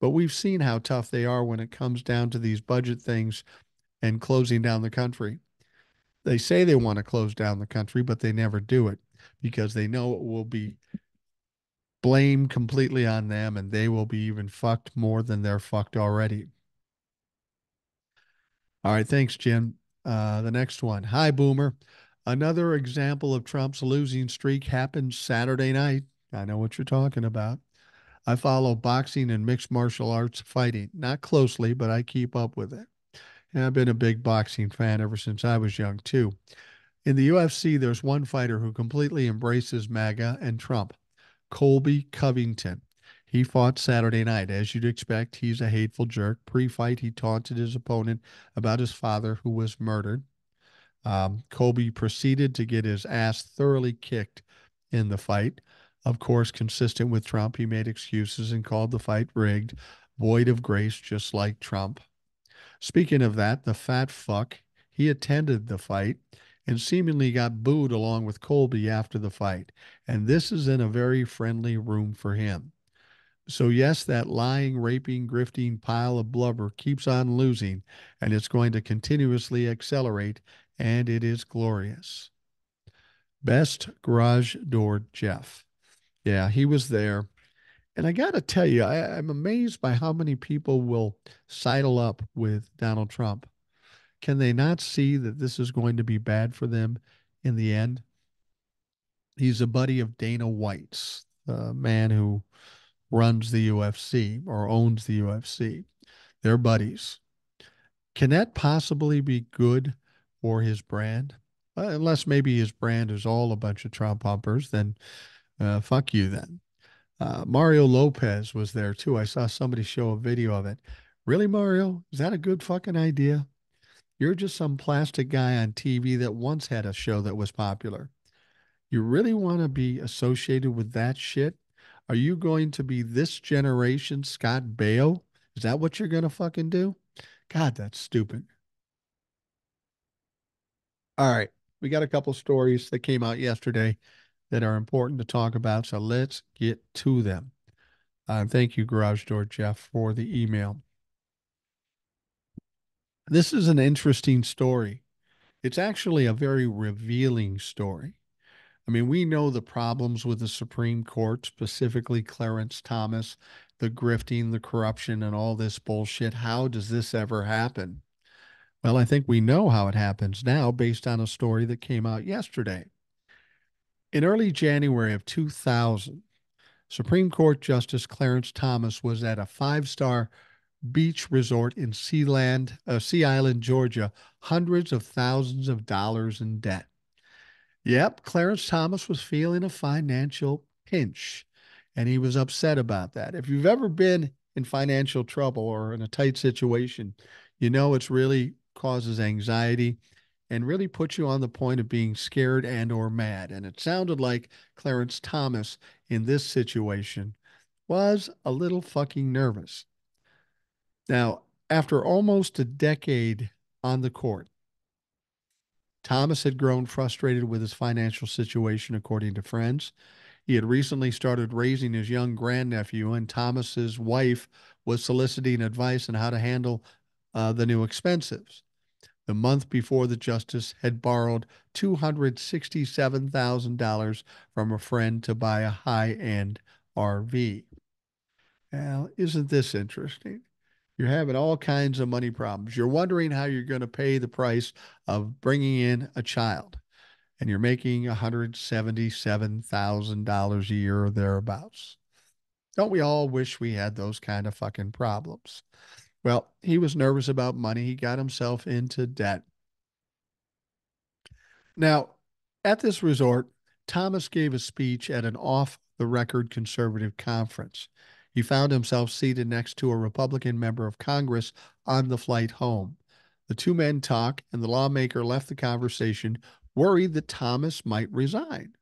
but we've seen how tough they are when it comes down to these budget things and closing down the country. They say they want to close down the country, but they never do it because they know it will be blamed completely on them and they will be even fucked more than they're fucked already. All right, thanks, Jim. The next one. Hi, Boomer. Another example of Trump's losing streak happened Saturday night. I know what you're talking about. I follow boxing and mixed martial arts fighting, not closely, but I keep up with it. And I've been a big boxing fan ever since I was young, too. In the UFC, there's one fighter who completely embraces MAGA and Trump, Colby Covington. He fought Saturday night. As you'd expect, he's a hateful jerk. Pre fight, he taunted his opponent about his father, who was murdered. Colby proceeded to get his ass thoroughly kicked in the fight. Of course, consistent with Trump, he made excuses and called the fight rigged, void of grace, just like Trump. Speaking of that, the fat fuck, he attended the fight and seemingly got booed along with Colby after the fight. And this is in a very friendly room for him. So, yes, that lying, raping, grifting pile of blubber keeps on losing, and it's going to continuously accelerate, and it is glorious. Best garage door Jeff. Yeah, he was there. And I got to tell you, I'm amazed by how many people will sidle up with Donald Trump. Can they not see that this is going to be bad for them in the end? He's a buddy of Dana White's, the man who runs the UFC or owns the UFC. They're buddies. Can that possibly be good for his brand? Unless maybe his brand is all a bunch of Trump pumpers, then fuck you then. Mario Lopez was there too. I saw somebody show a video of it. Really, Mario? Is that a good fucking idea? You're just some plastic guy on TV that once had a show that was popular. You really want to be associated with that shit? Are you going to be this generation Scott Baio? Is that what you're going to fucking do? God, that's stupid. All right. We got a couple stories that came out yesterday that are important to talk about. So let's get to them. Thank you, Garage Door Jeff, for the email. This is an interesting story. It's actually a very revealing story. I mean, we know the problems with the Supreme Court, specifically Clarence Thomas, the grifting, the corruption, and all this bullshit. How does this ever happen? Well, I think we know how it happens now based on a story that came out yesterday. In early January of 2000, Supreme Court Justice Clarence Thomas was at a five-star beach resort in Sea Island, Georgia, hundreds of thousands of dollars in debt. Yep, Clarence Thomas was feeling a financial pinch, and he was upset about that. If you've ever been in financial trouble or in a tight situation, you know it's really causes anxiety and really puts you on the point of being scared and or mad. And it sounded like Clarence Thomas in this situation was a little fucking nervous. Now, after almost a decade on the court, Thomas had grown frustrated with his financial situation, according to friends. He had recently started raising his young grandnephew, and Thomas's wife was soliciting advice on how to handle the new expenses. The month before, the justice had borrowed $267,000 from a friend to buy a high end RV. Now, isn't this interesting? You're having all kinds of money problems. You're wondering how you're going to pay the price of bringing in a child, and you're making $177,000 a year or thereabouts. Don't we all wish we had those kind of fucking problems? Well, he was nervous about money. He got himself into debt. Now, at this resort, Thomas gave a speech at an off the record conservative conference. He found himself seated next to a Republican member of Congress on the flight home. The two men talked, and the lawmaker left the conversation worried that Thomas might resign.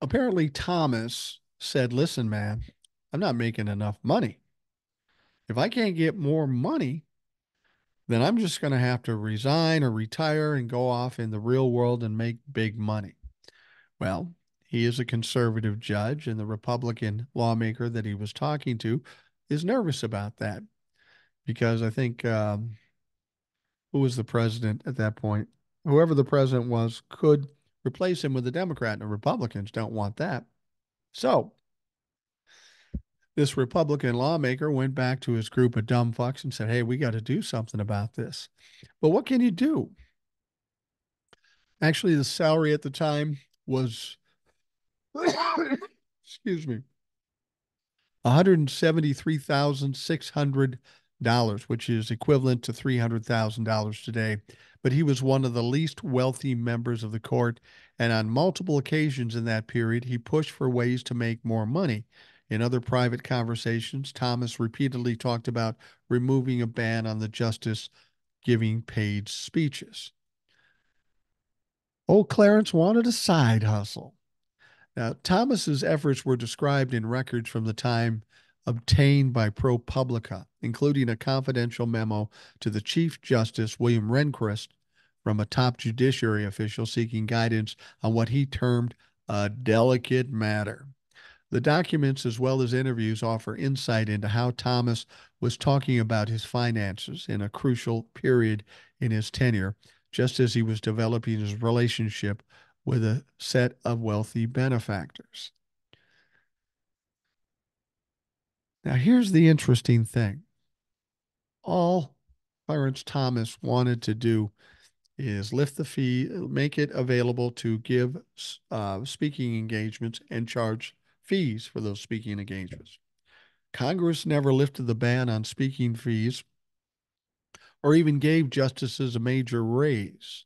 Apparently, Thomas said, "Listen, man, I'm not making enough money. If I can't get more money, then I'm just going to have to resign or retire and go off in the real world and make big money." Well, he is a conservative judge, and the Republican lawmaker that he was talking to is nervous about that because I think who was the president at that point? Whoever the president was could replace him with a Democrat, and the Republicans don't want that. So this Republican lawmaker went back to his group of dumb fucks and said, "Hey, we got to do something about this." But what can you do? Actually, the salary at the time was, excuse me, $173,600, which is equivalent to $300,000 today. But he was one of the least wealthy members of the court, and on multiple occasions in that period, he pushed for ways to make more money. In other private conversations, Thomas repeatedly talked about removing a ban on the justice giving paid speeches. Old Clarence wanted a side hustle. Now, Thomas's efforts were described in records from the time obtained by ProPublica, including a confidential memo to the Chief Justice William Rehnquist from a top judiciary official seeking guidance on what he termed a delicate matter. The documents, as well as interviews, offer insight into how Thomas was talking about his finances in a crucial period in his tenure, just as he was developing his relationship with a set of wealthy benefactors. Now, here's the interesting thing. All Clarence Thomas wanted to do is lift the fee, make it available to give speaking engagements and charge fees for those speaking engagements. Congress never lifted the ban on speaking fees or even gave justices a major raise.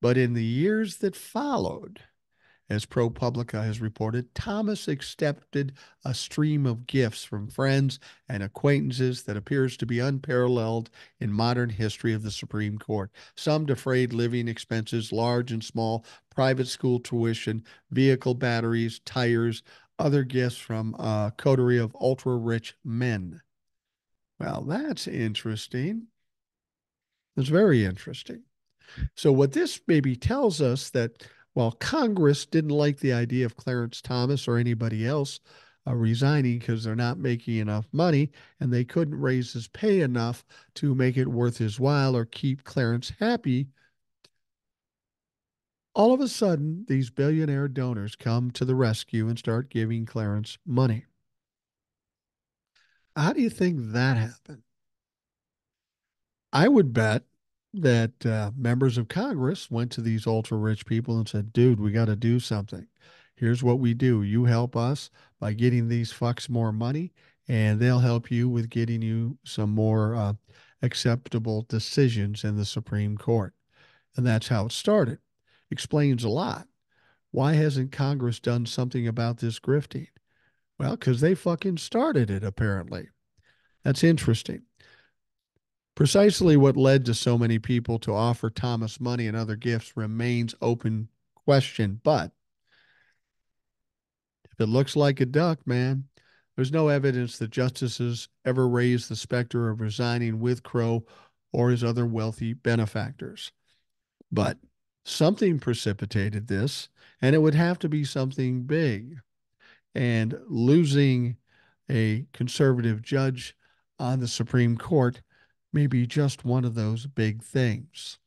But in the years that followed, as ProPublica has reported, Thomas accepted a stream of gifts from friends and acquaintances that appears to be unparalleled in modern history of the Supreme Court. Some defrayed living expenses, large and small, private school tuition, vehicle batteries, tires, other gifts from a coterie of ultra-rich men. Well, that's interesting. It's very interesting. So what this maybe tells us that while Congress didn't like the idea of Clarence Thomas or anybody else resigning because they're not making enough money and they couldn't raise his pay enough to make it worth his while or keep Clarence happy, all of a sudden these billionaire donors come to the rescue and start giving Clarence money. How do you think that happened? I would bet that members of Congress went to these ultra rich people and said, "Dude, we got to do something. Here's what we do. You help us by getting these fucks more money, and they'll help you with getting you some more acceptable decisions in the Supreme Court." And that's how it started. Explains a lot. Why hasn't Congress done something about this grifting? Well, because they fucking started it, apparently. That's interesting. Precisely what led to so many people to offer Thomas money and other gifts remains open question. But if it looks like a duck, man, there's no evidence that justices ever raised the specter of resigning with Crow or his other wealthy benefactors. But something precipitated this, and it would have to be something big. And losing a conservative judge on the Supreme Court may be just one of those big things.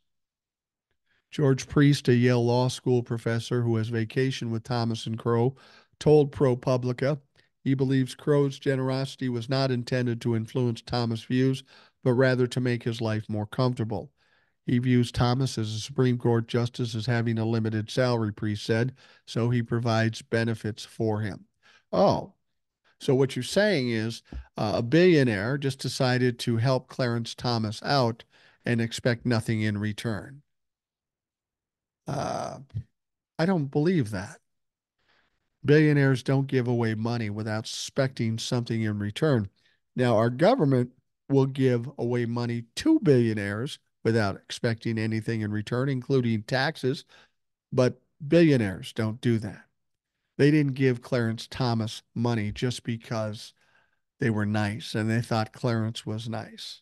George Priest, a Yale Law School professor who has vacationed with Thomas and Crow, told ProPublica He believes Crow's generosity was not intended to influence Thomas' views, but rather to make his life more comfortable. He views Thomas as a Supreme Court justice as having a limited salary, Priest said, so he provides benefits for him. Oh, so what you're saying is a billionaire just decided to help Clarence Thomas out and expect nothing in return. Uh, I don't believe that. Billionaires don't give away money without expecting something in return. Now, our government will give away money to billionaires without expecting anything in return, including taxes, but billionaires don't do that. They didn't give Clarence Thomas money just because they were nice and they thought Clarence was nice.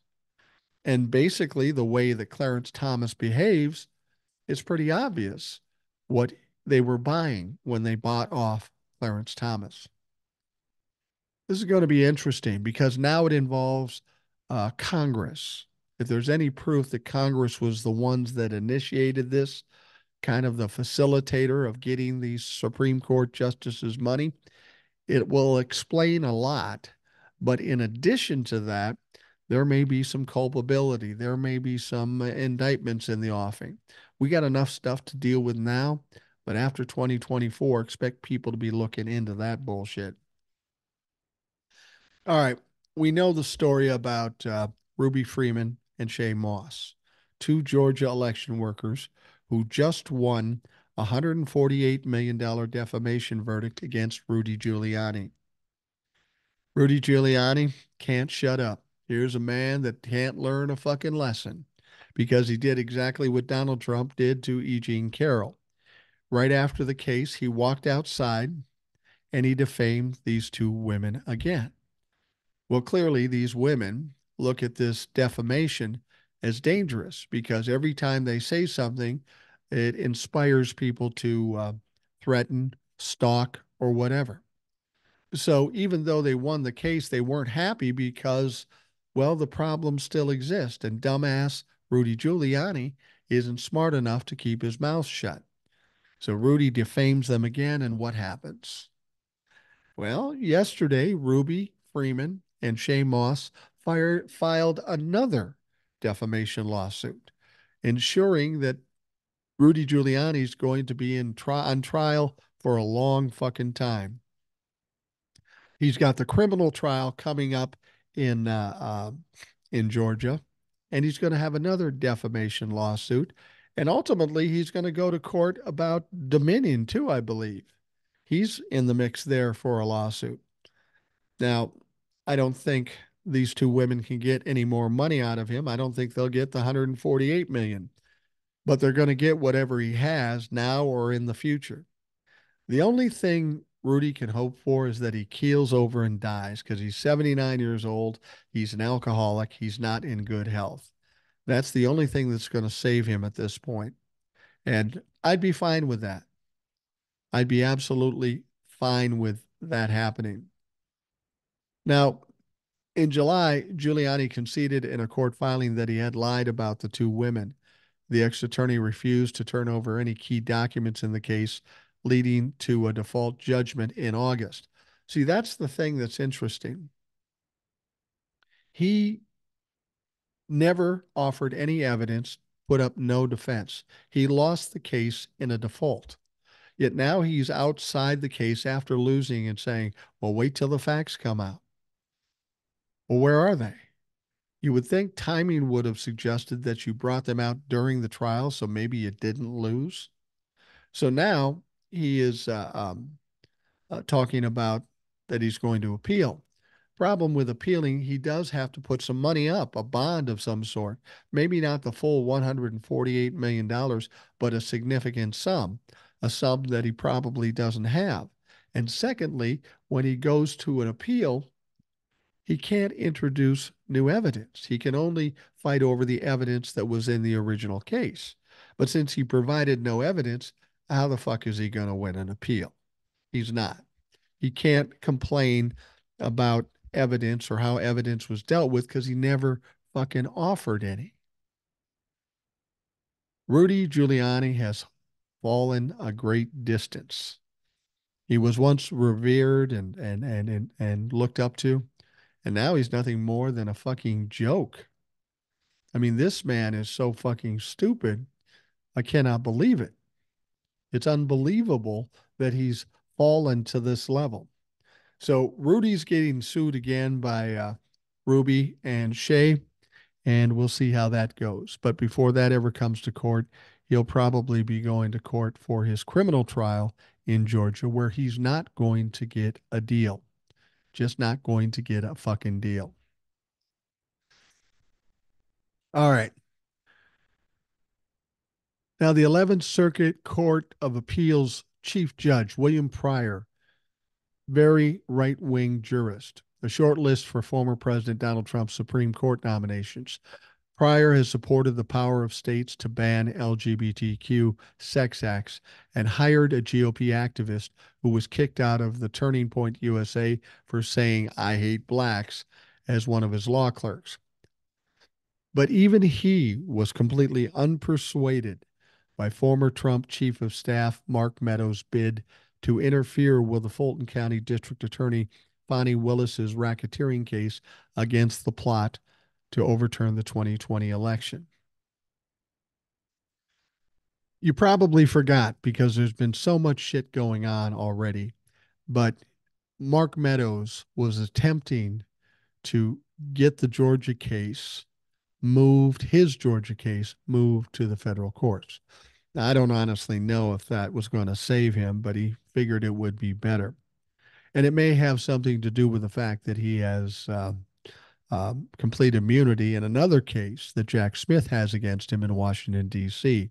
And basically, the way that Clarence Thomas behaves, it's pretty obvious what they were buying when they bought off Clarence Thomas. This is going to be interesting because now it involves Congress. If there's any proof that Congress was the ones that initiated this, kind of the facilitator of getting these Supreme Court justices money, it will explain a lot. But in addition to that, there may be some culpability. There may be some indictments in the offing. We got enough stuff to deal with now, but after 2024, expect people to be looking into that bullshit. All right. We know the story about Ruby Freeman and Shaye Moss, two Georgia election workers who just won a $148 million defamation verdict against Rudy Giuliani. Rudy Giuliani can't shut up. Here's a man that can't learn a fucking lesson because he did exactly what Donald Trump did to E. Jean Carroll. Right after the case, he walked outside and he defamed these two women again. Well, clearly, these women look at this defamation as dangerous because every time they say something, it inspires people to threaten, stalk, or whatever. So even though they won the case, they weren't happy because, well, the problems still exist. And dumbass Rudy Giuliani isn't smart enough to keep his mouth shut. So Rudy defames them again, and what happens? Well, yesterday, Ruby Freeman and Shaye Moss filed another defamation lawsuit, ensuring that Rudy Giuliani is going to be on trial for a long fucking time. He's got the criminal trial coming up in uh, uh, in Georgia, and he's going to have another defamation lawsuit, and ultimately he's going to go to court about Dominion too, I believe. He's in the mix there for a lawsuit. Now, I don't think these two women can get any more money out of him. I don't think they'll get the 148 million, but they're going to get whatever he has now or in the future. The only thing Rudy can hope for is that he keels over and dies because he's 79 years old. He's an alcoholic. He's not in good health. That's the only thing that's going to save him at this point. And I'd be fine with that. I'd be absolutely fine with that happening. Now, in July, Giuliani conceded in a court filing that he had lied about the two women. The ex-attorney refused to turn over any key documents in the case, leading to a default judgment in August. See, that's the thing that's interesting. He never offered any evidence, put up no defense. He lost the case in a default. Yet now he's outside the case after losing and saying, well, wait till the facts come out. Well, where are they? You would think timing would have suggested that you brought them out during the trial, so maybe you didn't lose. So now he is talking about that he's going to appeal. Problem with appealing, he does have to put some money up, a bond of some sort. Maybe not the full $148 million, but a significant sum, a sum that he probably doesn't have. And secondly, when he goes to an appeal, he can't introduce new evidence. He can only fight over the evidence that was in the original case. But since he provided no evidence, how the fuck is he going to win an appeal? He's not. He can't complain about evidence or how evidence was dealt with because he never fucking offered any. Rudy Giuliani has fallen a great distance. He was once revered and looked up to, and now he's nothing more than a fucking joke. I mean, this man is so fucking stupid. I cannot believe it. It's unbelievable that he's fallen to this level. So Rudy's getting sued again by Ruby and Shaye, and we'll see how that goes. But before that ever comes to court, he'll probably be going to court for his criminal trial in Georgia, where he's not going to get a deal. Just not going to get a fucking deal. All right. Now, the 11th Circuit Court of Appeals Chief Judge William Pryor, very right wing jurist, a short list for former President Donald Trump's Supreme Court nominations. Pryor has supported the power of states to ban LGBTQ sex acts and hired a GOP activist who was kicked out of the Turning Point USA for saying, "I hate blacks," as one of his law clerks. But even he was completely unpersuaded by former Trump Chief of Staff Mark Meadows' bid to interfere with the Fulton County District Attorney Fani Willis's racketeering case against the plot to overturn the 2020 election. You probably forgot because there's been so much shit going on already, but Mark Meadows was attempting to get the Georgia case his Georgia case moved to the federal courts. Now, I don't honestly know if that was going to save him, but he figured it would be better. And it may have something to do with the fact that he has complete immunity in another case that Jack Smith has against him in Washington, D.C.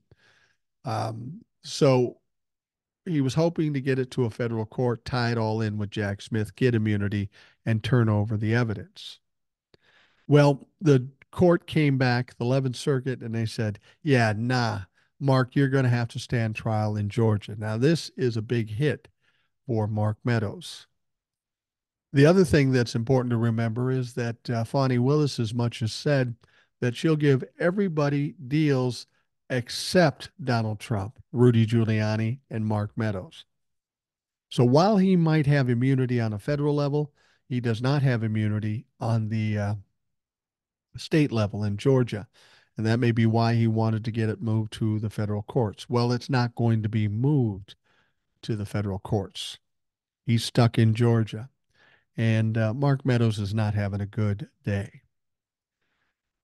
So he was hoping to get it to a federal court, tie it all in with Jack Smith, get immunity, and turn over the evidence. Well, the court came back, the 11th Circuit, and they said, yeah, nah, Mark, you're going to have to stand trial in Georgia. Now, this is a big hit for Mark Meadows. The other thing that's important to remember is that Fani Willis as much as said that she'll give everybody deals except Donald Trump, Rudy Giuliani, and Mark Meadows. So while he might have immunity on a federal level, he does not have immunity on the state level in Georgia. And that may be why he wanted to get it moved to the federal courts. Well, it's not going to be moved to the federal courts. He's stuck in Georgia. And Mark Meadows is not having a good day.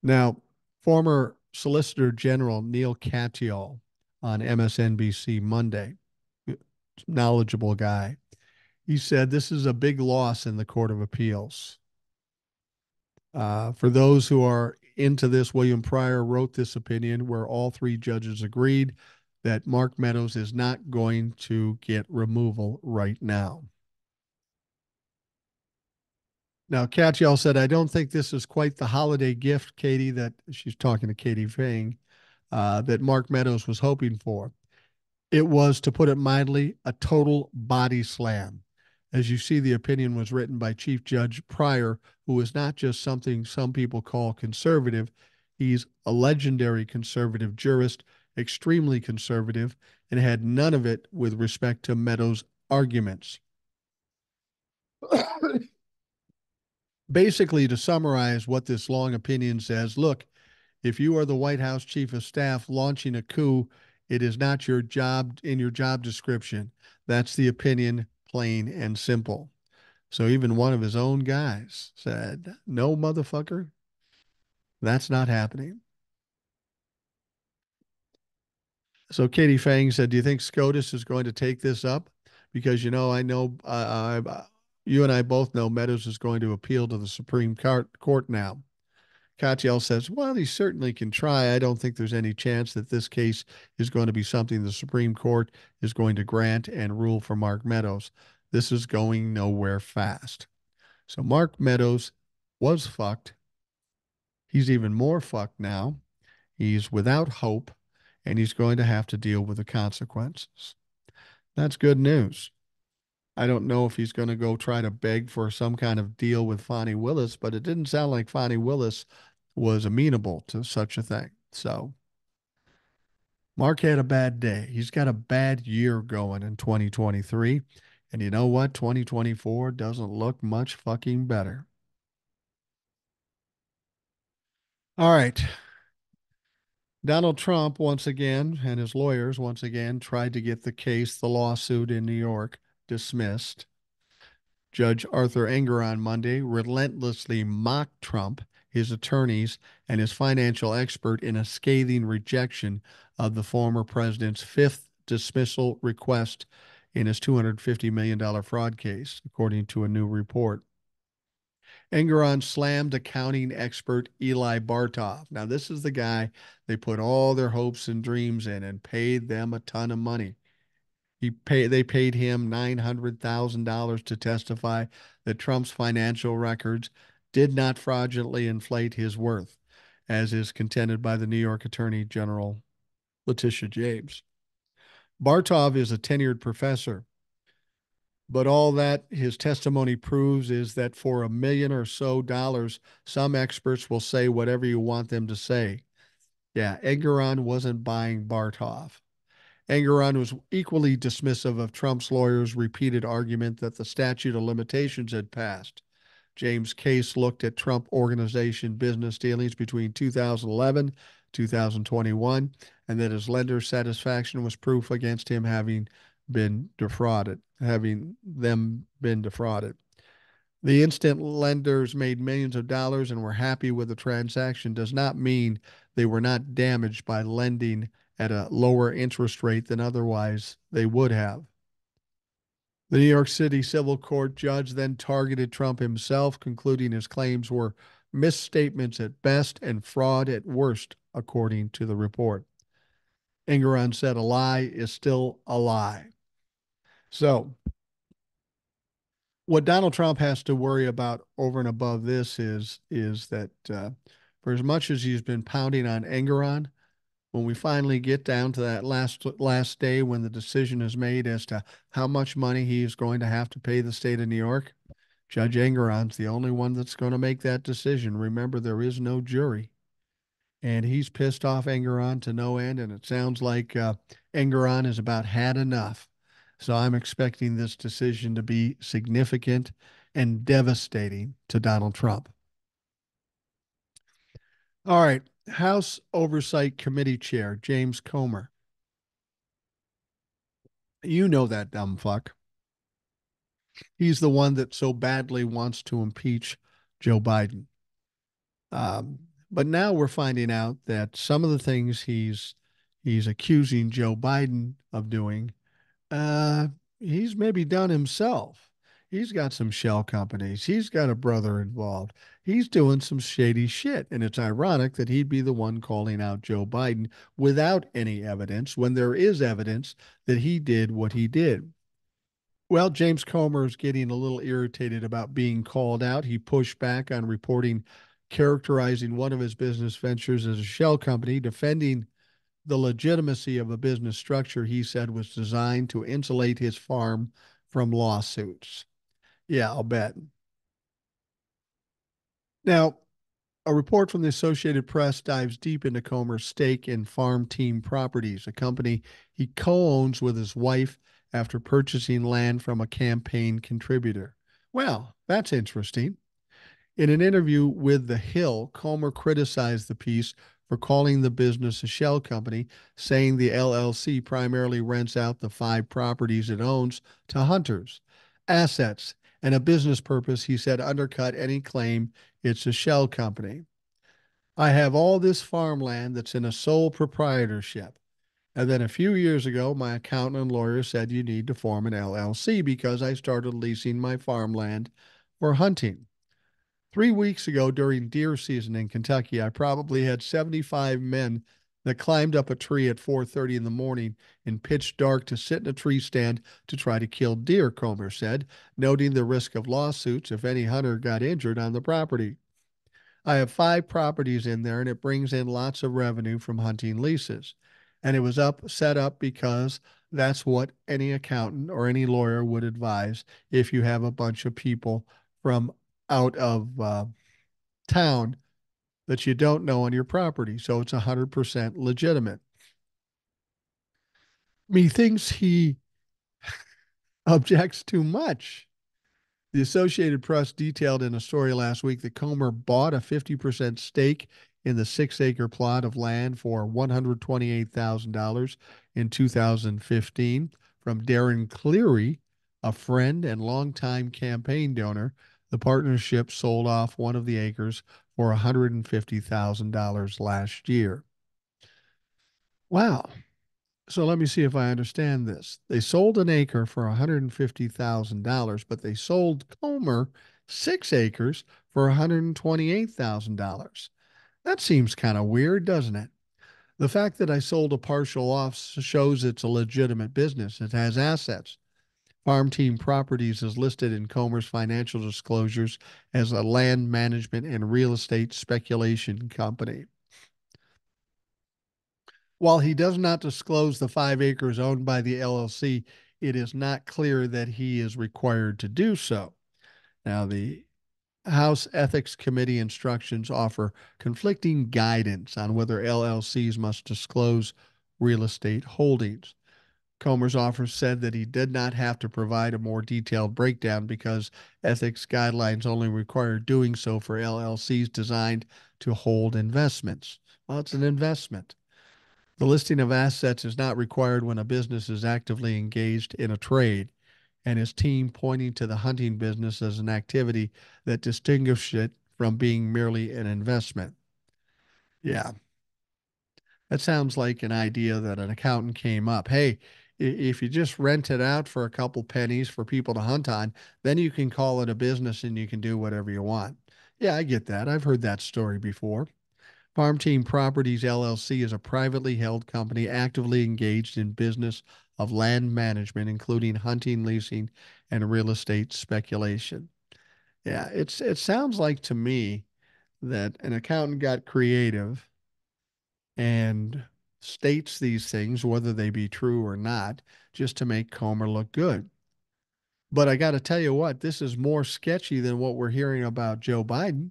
Now, former Solicitor General Neil Katyal on MSNBC Monday, knowledgeable guy, he said this is a big loss in the Court of Appeals. For those who are into this, William Pryor wrote this opinion where all three judges agreed that Mark Meadows is not going to get removal right now. Now, Katyal said, I don't think this is quite the holiday gift, Katie, that she's talking to Katie Fang, that Mark Meadows was hoping for. It was, to put it mildly, a total body slam. As you see, the opinion was written by Chief Judge Pryor, who is not just something some people call conservative. He's a legendary conservative jurist, extremely conservative, and had none of it with respect to Meadows' arguments. Basically, to summarize what this long opinion says, look, if you are the White House Chief of Staff launching a coup, it is not your job in your job description. That's the opinion, plain and simple. So even one of his own guys said, no, motherfucker, that's not happening. So Katie Fang said, do you think SCOTUS is going to take this up? Because, I know you and I both know Meadows is going to appeal to the Supreme Court now. Katyal says, well, he certainly can try. I don't think there's any chance that this case is going to be something the Supreme Court is going to grant and rule for Mark Meadows. This is going nowhere fast. So Mark Meadows was fucked. He's even more fucked now. He's without hope, and he's going to have to deal with the consequences. That's good news. I don't know if he's going to go try to beg for some kind of deal with Fani Willis, but it didn't sound like Fani Willis was amenable to such a thing. So Mark had a bad day. He's got a bad year going in 2023, And you know what? 2024 doesn't look much fucking better. All right. Donald Trump, once again, and his lawyers once again tried to get the lawsuit in New York, dismissed. Judge Arthur Enger on Monday relentlessly mocked Trump, his attorneys, and his financial expert in a scathing rejection of the former president's fifth dismissal request in his $250 million fraud case, according to a new report. Engeron slammed accounting expert Eli Bartov. Now, this is the guy they put all their hopes and dreams in and paid them a ton of money. They paid him $900,000 to testify that Trump's financial records did not fraudulently inflate his worth, as is contended by the New York Attorney General Letitia James. Bartov is a tenured professor, but all that his testimony proves is that for $1 million or so, some experts will say whatever you want them to say. Yeah, Engeron wasn't buying Bartov. Engeron was equally dismissive of Trump's lawyers' repeated argument that the statute of limitations had passed. James' case looked at Trump Organization business dealings between 2011 and 2021, and that his lender's satisfaction was proof against him having them been defrauded. The instant lenders made millions of dollars and were happy with the transaction does not mean they were not damaged by lending at a lower interest rate than otherwise they would have. The New York City civil court judge then targeted Trump himself, concluding his claims were misstatements at best and fraud at worst, according to the report. Engeron said a lie is still a lie. So, what Donald Trump has to worry about over and above this is that for as much as he's been pounding on Engeron, when we finally get down to that last day when the decision is made as to how much money he is going to have to pay the state of New York, Judge Engeron's the only one that's going to make that decision. Remember, there is no jury. And he's pissed off Engeron to no end, and it sounds like Engeron has about had enough. So I'm expecting this decision to be significant and devastating to Donald Trump. All right. House Oversight Committee Chair James Comer. You know that dumb fuck. He's the one that so badly wants to impeach Joe Biden. But now we're finding out that some of the things he's accusing Joe Biden of doing, uh, he's maybe done himself. He's got some shell companies. He's got a brother involved. He's doing some shady shit. And it's ironic that he'd be the one calling out Joe Biden without any evidence when there is evidence that he did what he did. Well, James Comer is getting a little irritated about being called out. He pushed back on reporting characterizing one of his business ventures as a shell company, defending the legitimacy of a business structure he said was designed to insulate his farm from lawsuits. Yeah, I'll bet. Now, a report from the Associated Press dives deep into Comer's stake in Farm Team Properties, a company he co owns with his wife after purchasing land from a campaign contributor. Well, that's interesting. In an interview with The Hill, Comer criticized the piece for calling the business a shell company, saying the LLC primarily rents out the 5 properties it owns to hunters. Assets and a business purpose, he said, undercut any claim it's a shell company. I have all this farmland that's in a sole proprietorship. And then a few years ago, my accountant and lawyer said you need to form an LLC because I started leasing my farmland for hunting. 3 weeks ago, during deer season in Kentucky, I probably had 75 men that climbed up a tree at 4:30 in the morning in pitch dark to sit in a tree stand to try to kill deer, Comer said, noting the risk of lawsuits if any hunter got injured on the property. I have 5 properties in there, and it brings in lots of revenue from hunting leases. And it was set up because that's what any accountant or any lawyer would advise if you have a bunch of people from out of town that you don't know on your property. So it's 100% legitimate. Methinks he objects too much. The Associated Press detailed in a story last week that Comer bought a 50% stake in the 6 acre plot of land for $128,000 in 2015 from Darren Cleary, a friend and longtime campaign donor. The partnership sold off one of the acres for $150,000 last year. Wow. So let me see if I understand this. They sold an acre for $150,000, but they sold Comer 6 acres for $128,000. That seems kind of weird, doesn't it? The fact that I sold a partial off shows it's a legitimate business. It has assets. Farm Team Properties is listed in Comer's financial disclosures as a land management and real estate speculation company. While he does not disclose the 5 acres owned by the LLC, it is not clear that he is required to do so. Now, the House Ethics Committee instructions offer conflicting guidance on whether LLCs must disclose real estate holdings. Comer's offer said that he did not have to provide a more detailed breakdown because ethics guidelines only require doing so for LLCs designed to hold investments. Well, it's an investment. The listing of assets is not required when a business is actively engaged in a trade, and his team pointing to the hunting business as an activity that distinguished it from being merely an investment. Yeah, that sounds like an idea that an accountant came up. Hey, if you just rent it out for a couple pennies for people to hunt on, then you can call it a business and you can do whatever you want. Yeah, I get that. I've heard that story before. Farm Team Properties LLC is a privately held company actively engaged in business of land management, including hunting, leasing, and real estate speculation. Yeah, it sounds like to me that an accountant got creative and states these things, whether they be true or not, just to make Comer look good. But I got to tell you what, this is more sketchy than what we're hearing about Joe Biden.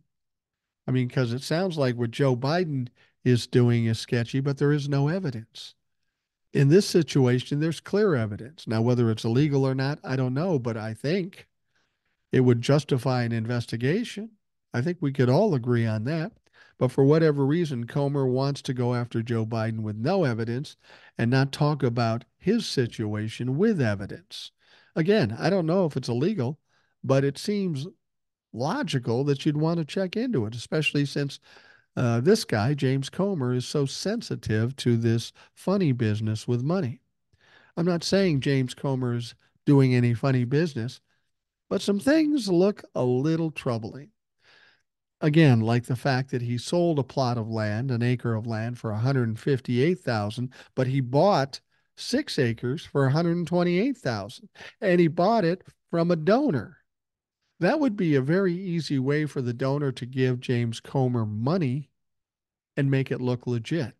I mean, because it sounds like what Joe Biden is doing is sketchy, but there is no evidence. In this situation, there's clear evidence. Now, whether it's illegal or not, I don't know, but I think it would justify an investigation. I think we could all agree on that. But for whatever reason, Comer wants to go after Joe Biden with no evidence and not talk about his situation with evidence. Again, I don't know if it's illegal, but it seems logical that you'd want to check into it, especially since this guy, James Comer, is so sensitive to this funny business with money. I'm not saying James Comer's doing any funny business, but some things look a little troubling. Again, like the fact that he sold a plot of land, an acre of land for 158,000, but he bought 6 acres for 128,000 and he bought it from a donor. That would be a very easy way for the donor to give James Comer money and make it look legit.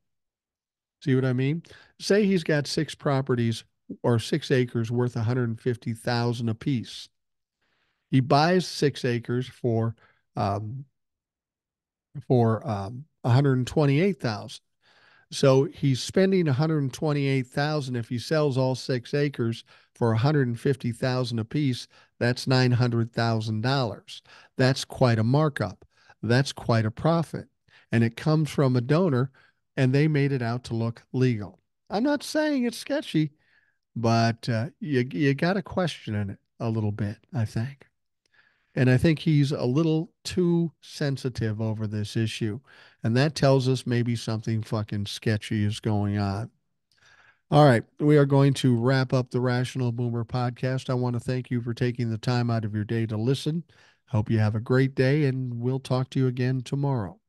See what I mean? Say he's got 6 properties or 6 acres worth 150,000 apiece. He buys 6 acres um, for 128,000. So he's spending 128,000 if he sells all 6 acres for 150,000 apiece. That's $900,000. That's quite a markup. That's quite a profit. And it comes from a donor and they made it out to look legal. I'm not saying it's sketchy, but you got to question it a little bit, I think. And I think he's a little too sensitive over this issue. And that tells us maybe something fucking sketchy is going on. All right. We are going to wrap up the Rational Boomer podcast. I want to thank you for taking the time out of your day to listen. Hope you have a great day, and we'll talk to you again tomorrow.